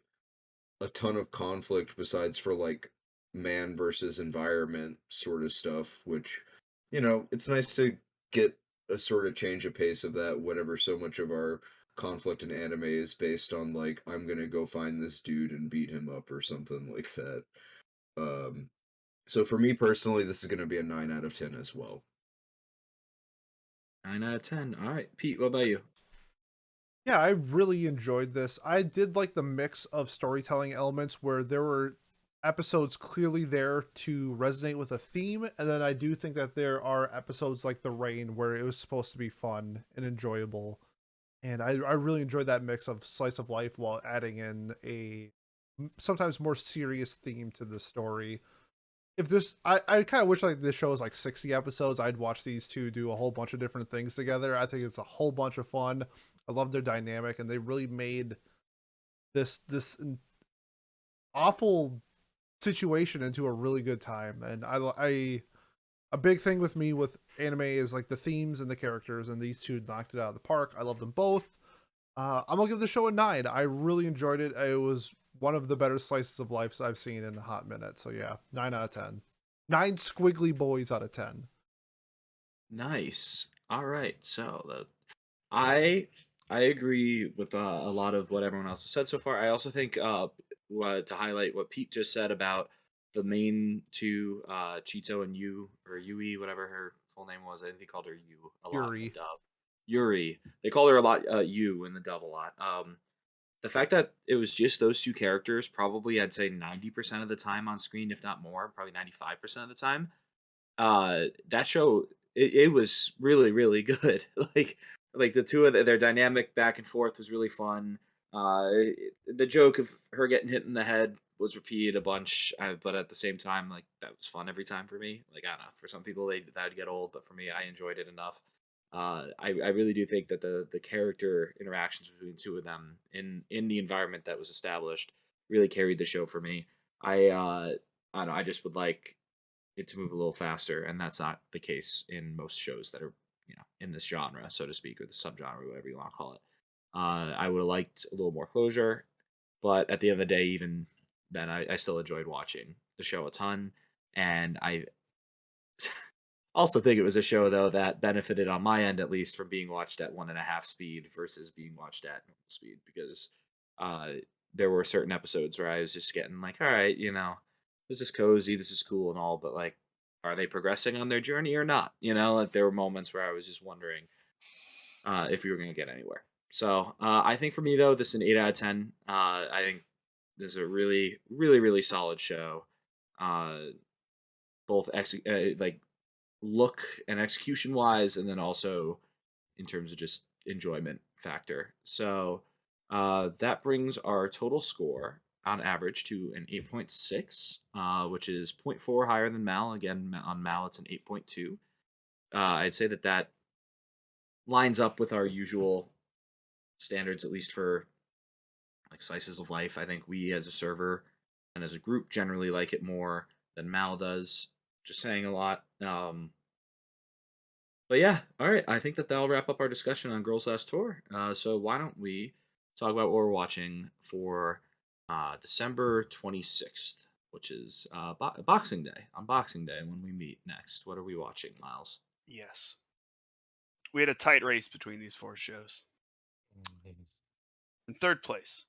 a ton of conflict besides for like man versus environment sort of stuff, which, it's nice to get a sort of change of pace of that whenever so much of our conflict in anime is based on like I'm gonna go find this dude and beat him up or something like that. Um so for me personally, this is gonna be a 9 out of 10 as well. 9 out of 10. All right, Pete, what about you? Yeah, I really enjoyed this. I did like the mix of storytelling elements where there were episodes clearly there to resonate with a theme, and then I do think that there are episodes like The Rain where it was supposed to be fun and enjoyable. And I really enjoyed that mix of slice of life while adding in a sometimes more serious theme to the story. If this, I kind of wish like this show was like 60 episodes. I'd watch these two do a whole bunch of different things together. I think it's a whole bunch of fun. I love their dynamic, and they really made this awful situation into a really good time. And I a big thing with me with anime is like the themes and the characters, and these two knocked it out of the park. I love them both. I'm gonna give the show a 9. I really enjoyed it. It was one of the better slices of life I've seen in a hot minute. So yeah, 9 out of 10. 9 squiggly boys out of 10. Nice. All right. So I I agree with a lot of what everyone else has said so far. I also think to highlight what Pete just said about the main two, Chito and Yui, whatever her full name was. I think they called her Yu a lot in the Yurri. dub. Yuri. They call her a lot Yu in the dub a lot. The fact that it was just those two characters, probably I'd say 90% of the time on screen, if not more, probably 95% of the time. That show it was really really good. like the two of their dynamic back and forth was really fun. The joke of her getting hit in the head was repeated a bunch, but at the same time, like that was fun every time for me. Like I don't know, for some people that would get old, but for me, I enjoyed it enough. I really do think that the character interactions between the two of them in the environment that was established really carried the show for me. I don't know. I just would like it to move a little faster, and that's not the case in most shows that are in this genre, so to speak, or the subgenre, whatever you want to call it. I would have liked a little more closure, but at the end of the day, even then, I still enjoyed watching the show a ton, and I also think it was a show though that benefited on my end at least from being watched at 1.5 speed versus being watched at normal speed because uh, there were certain episodes where I was just getting like, all right, this is cozy, this is cool and all, but like, are they progressing on their journey or not? Like there were moments where I was just wondering if we were going to get anywhere. So I think for me though, this is an 8 out of 10. I think this is a really, really, really solid show. Both like look and execution wise, and then also in terms of just enjoyment factor. So that brings our total score on average to an 8.6, which is 0.4 higher than Mal. Again, on Mal, it's an 8.2. I'd say that lines up with our usual standards, at least for like slices of life. I think we as a server and as a group generally like it more than Mal does. Just saying a lot. But yeah, all right. I think that'll wrap up our discussion on Girls Last Tour. So why don't we talk about what we're watching for December 26th, which is Boxing Day. On Boxing Day, when we meet next, what are we watching, Miles? Yes. We had a tight race between these 4 shows. In third place,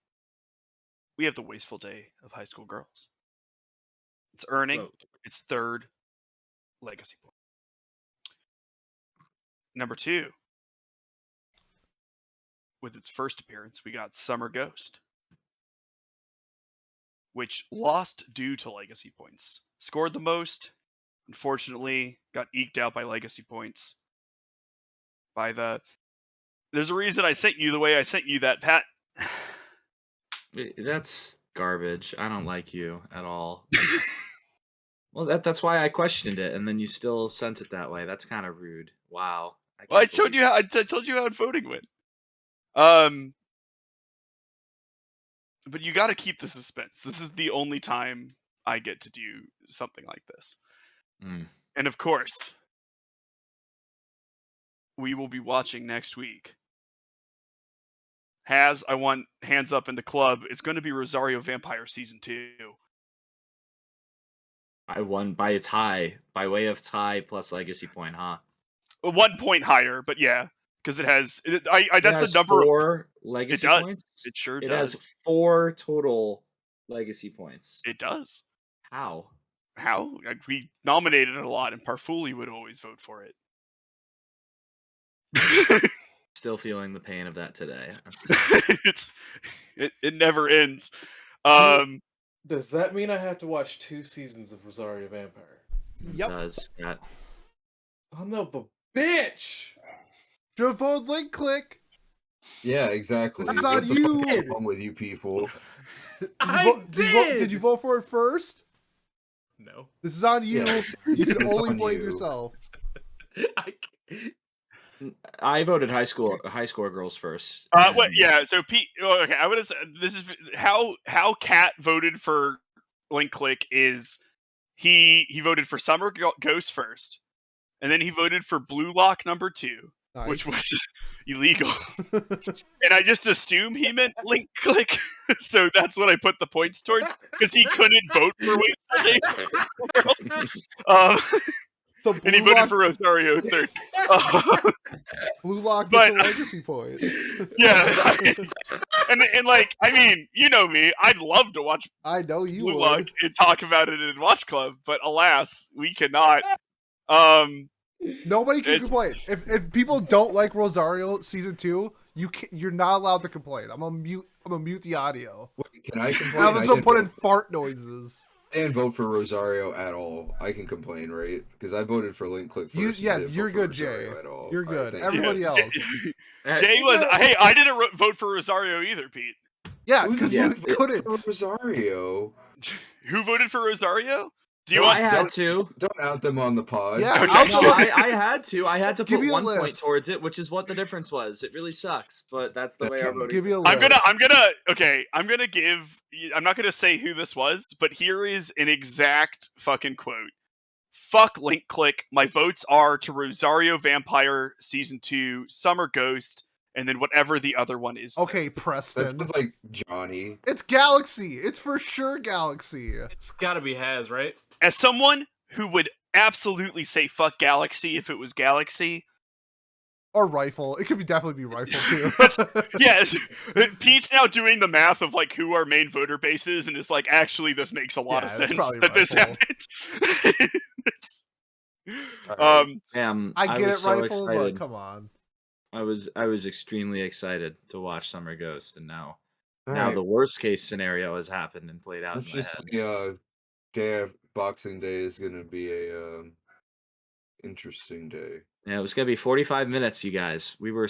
we have The Wasteful Day of High School Girls. It's earning its 3rd legacy point. Number 2, with its first appearance, we got Summer Ghost, which lost due to legacy points. Scored the most, unfortunately, got eked out by legacy points. There's a reason I sent you the way I sent you that, Pat. That's garbage. I don't like you at all. Well, that's why I questioned it, and then you still sent it that way. That's kind of rude. Wow. I told you how voting went. But you got to keep the suspense. This is the only time I get to do something like this. And of course, we will be watching next week. I want hands up in the club. It's going to be Rosario Vampire Season 2. I won by a tie, by way of tie plus legacy point, huh? 1 point higher, but yeah, because it has. That's the number. 4 legacy points. It sure does. It has 4 total legacy points. It does. How? We nominated it a lot, and Parfuli would always vote for it. Still feeling the pain of that today. It never ends. Does that mean I have to watch 2 seasons of Rosario Vampire? Yep. Does that? Son of a bitch! Vote link click. Yeah, exactly. This is on What the you. fuck is wrong with you people? Did you vote for it first? No. This is on you. Yeah, You can it's only on blame you. yourself. I voted high score girls first. What? Yeah. So Pete. Okay, I would have said this is how Kat voted for link click is he voted for Summer Ghost first, and then he voted for Blue Lock number 2, Nice. which was illegal. And I just assume he meant link click, so that's what I put the points towards because he couldn't vote for Wasteful Day. So and he voted for Rosario third. Blue Lock But- gets a legacy point. Yeah, and like, I mean, you know me, I'd love to watch I know you Blue would. Lock and talk about it in Watch Club, but alas, we cannot. Nobody can It's- complain. If people don't like Rosario season 2, you're not allowed to complain. I'm gonna mute the audio. Wait, can I complain? I'm just gonna put in fart noises. I didn't vote for Rosario at all. I can complain, right? Because I voted for Link Click first. Yeah, and didn't you're vote for good, Jay. Rosario at all. You're All right, good. thank you. Everybody else. Jay was, hey, I didn't vote for Rosario either, Pete. Yeah, Who because Yeah, you couldn't. For Rosario. Who voted for Rosario? Do you No, want? I had to. Don't out them on the pod. Yeah, Okay. I'll No, show- I had to. I had to Give put me a 1 point list. towards it, which is what the difference was. It really sucks, but that's the way our voting Give me a system list. works. I'm gonna give. I'm not gonna say who this was, but here is an exact fucking quote. Fuck Link Click. My votes are to Rosario Vampire Season 2, Summer Ghost, and then whatever the other one is. Okay, That Preston. sounds like Johnny. It's Galaxy. It's for sure Galaxy. It's gotta be Has, right? As someone who would absolutely say fuck Galaxy if it was Galaxy, Or Rifle. It could definitely be Rifle too. yes, Pete's now doing the math of like who our main voter base is, and it's like actually this makes a lot Yeah, of it's sense probably that this Rifle. happened. It's- Alright. Damn, I get was it, so Rifle, excited. but come on. I was extremely excited to watch Summer Ghost, and now Alright, the worst case scenario has happened and played out let's in my just head. say, day of Boxing Day is gonna be a interesting day. Yeah, it was gonna be 45 minutes, you guys. We were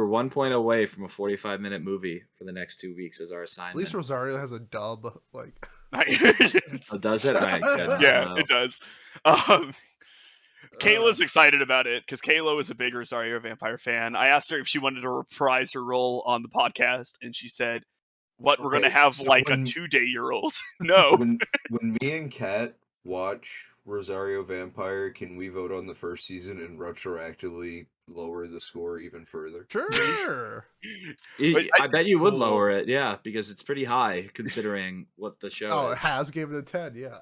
1 point away from a 45-minute movie for the next 2 weeks as our At assignment. least Rosario has a dub. Like, Oh, does it? All right, good. yeah, Well, it does. Kayla's excited about it because Kayla is a big Rosario Vampire fan. I asked her if she wanted to reprise her role on the podcast, and she said, "What, we're gonna Okay, have so like a when- 2-day-year-old?" No. When me and Kat watch Rosario Vampire, can we vote on the first season and retroactively lower the score even further? sure. But I bet you would Cool. lower it, yeah, because it's pretty high considering what the show Oh, is. it has gave it a 10, yeah.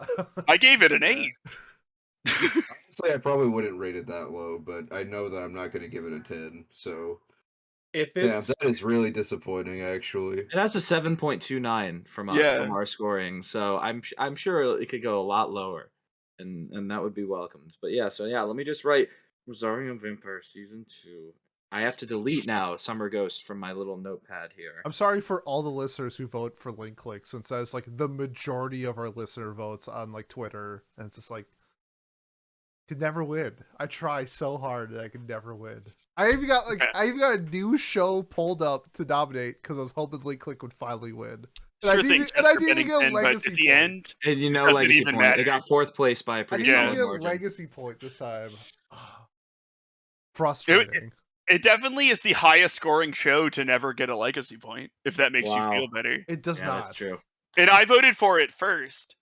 I gave it an 8. Honestly, I probably wouldn't rate it that low, but I know that I'm not going to give it a 10. So, If yeah, it's that is really disappointing, actually. It has a 7.29 from Yeah. our scoring, so I'm sure it could go a lot lower, and that would be welcomed. But yeah, so yeah, let me just write Rosario Vampire Season 2. I have to delete now Summer Ghost from my little notepad here. I'm sorry for all the listeners who vote for Link Click, since that's like the majority of our listener votes on like Twitter, and it's just like could never win. I try so hard and I could never win. I even got a new show pulled up to nominate because I was hoping Link Click would finally win. And Sure I thing, didn't get a Chester Bennington, but legacy at the point. end, And you know, Doesn't legacy even point. matter. It got 4th place by a I pretty didn't Yeah. solid get a margin. legacy point this time. Frustrating. it definitely is the highest scoring show to never get a legacy point, if that makes you Wow. feel better. It does Yeah, not. that's true. And I voted for it first.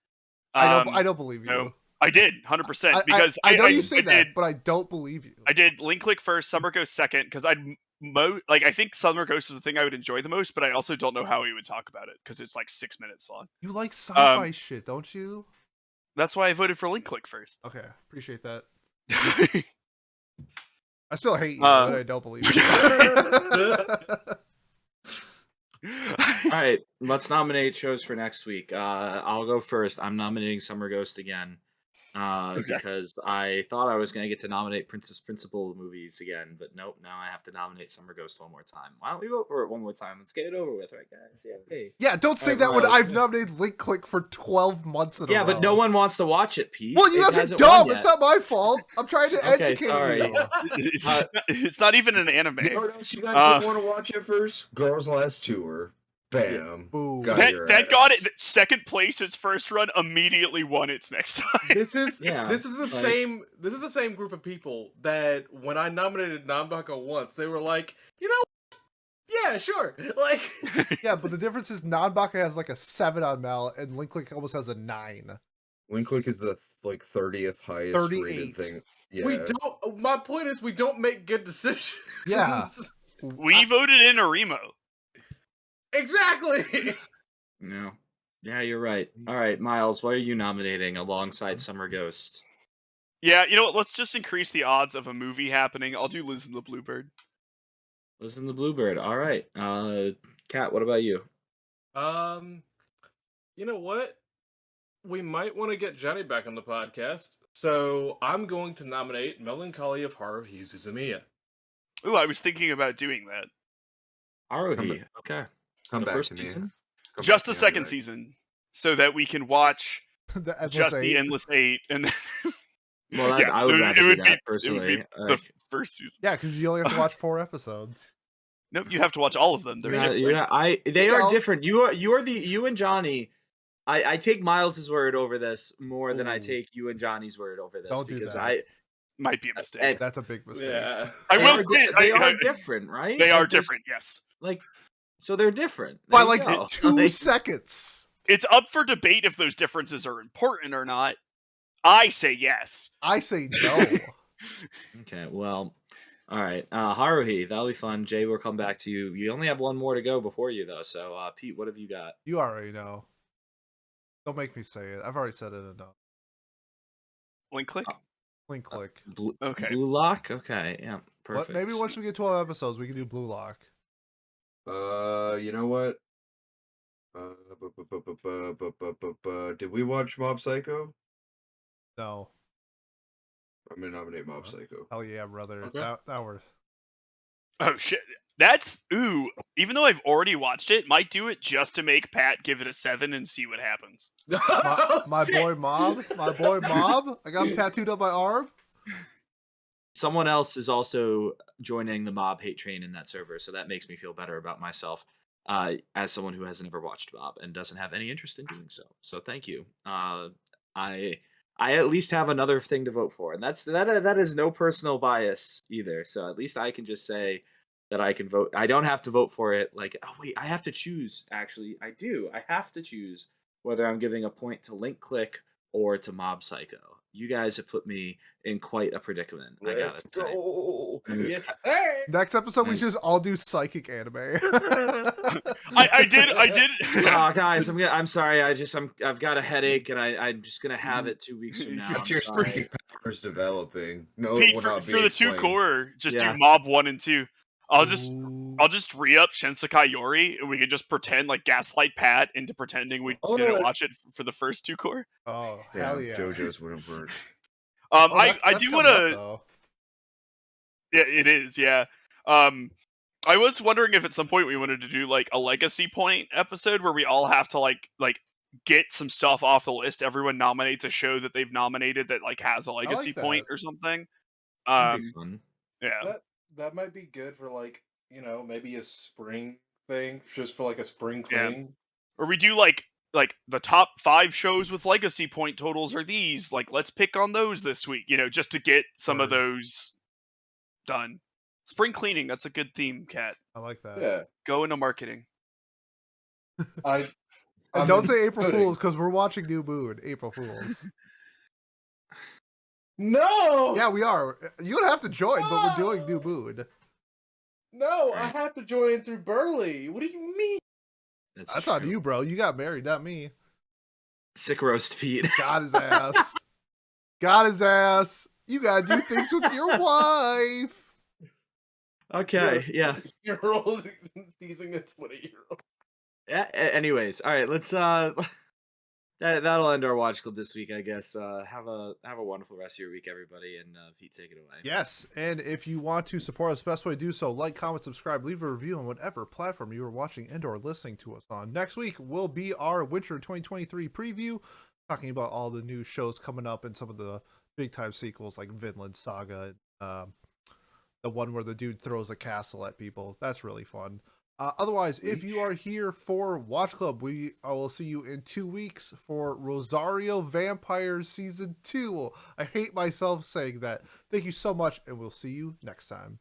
I don't believe you. so I did 100% because I know you say I that, did, but I don't believe you. I did Link Click first, Summer Ghost second, because I think Summer Ghost is the thing I would enjoy the most, but I also don't know how we would talk about it because it's like 6 minutes long. You like sci-fi shit, don't you? That's why I voted for Link Click first. Okay, appreciate that. I still hate you, but I don't believe you. All right, let's nominate shows for next week. I'll go first. I'm nominating Summer Ghost again because I thought I was going to get to nominate Princess Principal movies again, but nope. Now I have to nominate Summer Ghost one more time. Why don't we vote for it one more time? Let's get it over with, right, guys? Yeah. Hey. Yeah, don't say Alright, that when Miles. I've nominated Link Click for 12 months in a Yeah, row. but no one wants to watch it, Pete. Well, you It guys are hasn't won dumb. yet. It's not my fault. I'm trying to Okay, educate sorry. you. It's not even an anime. You know what else you guys didn't want to watch at first? Girls Last Tour. Bam. Boom. Got your That got ass. it second place its first run, immediately won its next time. this is Yeah, this is the like- same group of people that when I nominated Nambaka once, they were like, you know, yeah, sure. Like Yeah, but the difference is Nanbaka has like a 7 on Mal, and Link Click almost has a 9. Link Click is the 30th highest 38. rated thing. Yeah. we don't my point is we don't make good decisions. Yeah. We voted in Arimo. Exactly. No. Yeah, you're right. All right, Miles, what are you nominating alongside Summer Ghost? Yeah, you know what? Let's just increase the odds of a movie happening. I'll do Liz and the Bluebird. Listen to Bluebird. All right. Kat, what about you? You know what? We might want to get Johnny back on the podcast. So I'm going to nominate Melancholy of Haruhi Suzumiya. Ooh, I was thinking about doing that. Aruhi. Okay. Come The back first to me. season? Come Just back the to me, I'll be second back. season, so that we can watch The Endless just Eight. the Endless Eight, and then Well, yeah, I would rather do that it would be personally. the Like, first season. Yeah, because you only have to watch 4 episodes. Nope, you have to watch all of them. They're different. They You are know. different. You and Johnny. I take Miles's word over this more than I Ooh. take you and Johnny's word over this Don't do because that. Might be a mistake. and That's a big mistake. Yeah. I they will. are, they are different, right? They are Like, there's- different. Yes. Like, so they're different By There you like go. 2 Like, seconds. It's up for debate if those differences are important or not. I say yes. I say no. Okay, well, all right. Haruhi, that'll be fun. Jay, we'll come back to you. You only have one more to go before you, though. So, Pete, what have you got? You already know. Don't make me say it. I've already said it enough. Link click. Link click. Okay. Blue Lock? Okay, yeah, What? perfect. Maybe once we get 12 episodes, we can do Blue Lock. You know what? Did we watch Mob Psycho? No. I'm gonna nominate Mob Psycho. Hell yeah, brother. Okay. Now we're... Oh shit. That's even though I've already watched it, might do it just to make Pat give it a 7 and see what happens. My boy Mob. My boy Mob. I got him tattooed up my arm. Someone else is also joining the Mob hate train in that server, so that makes me feel better about myself as someone who has never watched Mob and doesn't have any interest in doing so. So thank you. I at least have another thing to vote for, and that is no personal bias either. So at least I can just say that I can vote. I don't have to vote for it. Like, oh wait, I have to choose. Actually, I do. I have to choose whether I'm giving a point to Link Click or to Mob Psycho. You guys have put me in quite a predicament. Let's go. Yes, sir. Next episode, we Nice. just all do psychic anime. I did. Oh, guys, I'm sorry. I've got a headache, and I'm just gonna have it 2 weeks from now. That's I'm your sorry. psychic powers developing. No, it Pete, will for not be the 2 explained. core, just Yeah. do Mob 1 and 2. I'll just Ooh. re-up Shinsekai Yori, and we can just pretend like gaslight Pat into pretending we Oh, didn't no, watch it for the first 2 core. Oh, Yeah, hell yeah. JoJo's wouldn't work. Oh, I that's do coming want up, to. though. Yeah, it is. Yeah. I was wondering if at some point we wanted to do like a legacy point episode where we all have to like get some stuff off the list. Everyone nominates a show that they've nominated that like has a legacy point that. or something. That'd be fun. Yeah. That might be good for like, maybe a spring thing, just for like a spring Yeah. cleaning. Or we do like the top 5 shows with legacy point totals are these. Like, let's pick on those this week, just to get some of Word. those done. Spring cleaning, that's a good theme, Kat. I like that. Yeah. Go into marketing. And I'm don't say April including- Fools, because we're watching New Moon. April Fools. No. Yeah, we are. You don't have to join, but we're doing New Moon. No, I Right. have to join through Burley. What do you mean? That's on you, bro. You got married, not me. Sick roast, Pete. Got his ass. Got his ass. You gotta do things with your wife. Okay, yeah. You're old teasing a 20-year-old. Anyways, all right. Let's that'll end our watch club this week, I guess. Have a wonderful rest of your week, everybody, and Pete, take it away. Yes, and if you want to support us, the best way to do so, like, comment, subscribe, leave a review on whatever platform you are watching and or listening to us on. Next week will be our Winter 2023 preview, talking about all the new shows coming up and some of the big-time sequels like Vinland Saga, the one where the dude throws a castle at people. That's really fun. Otherwise, if you are here for Watch Club, I will see you in 2 weeks for Rosario Vampires Season 2. I hate myself saying that. Thank you so much, and we'll see you next time.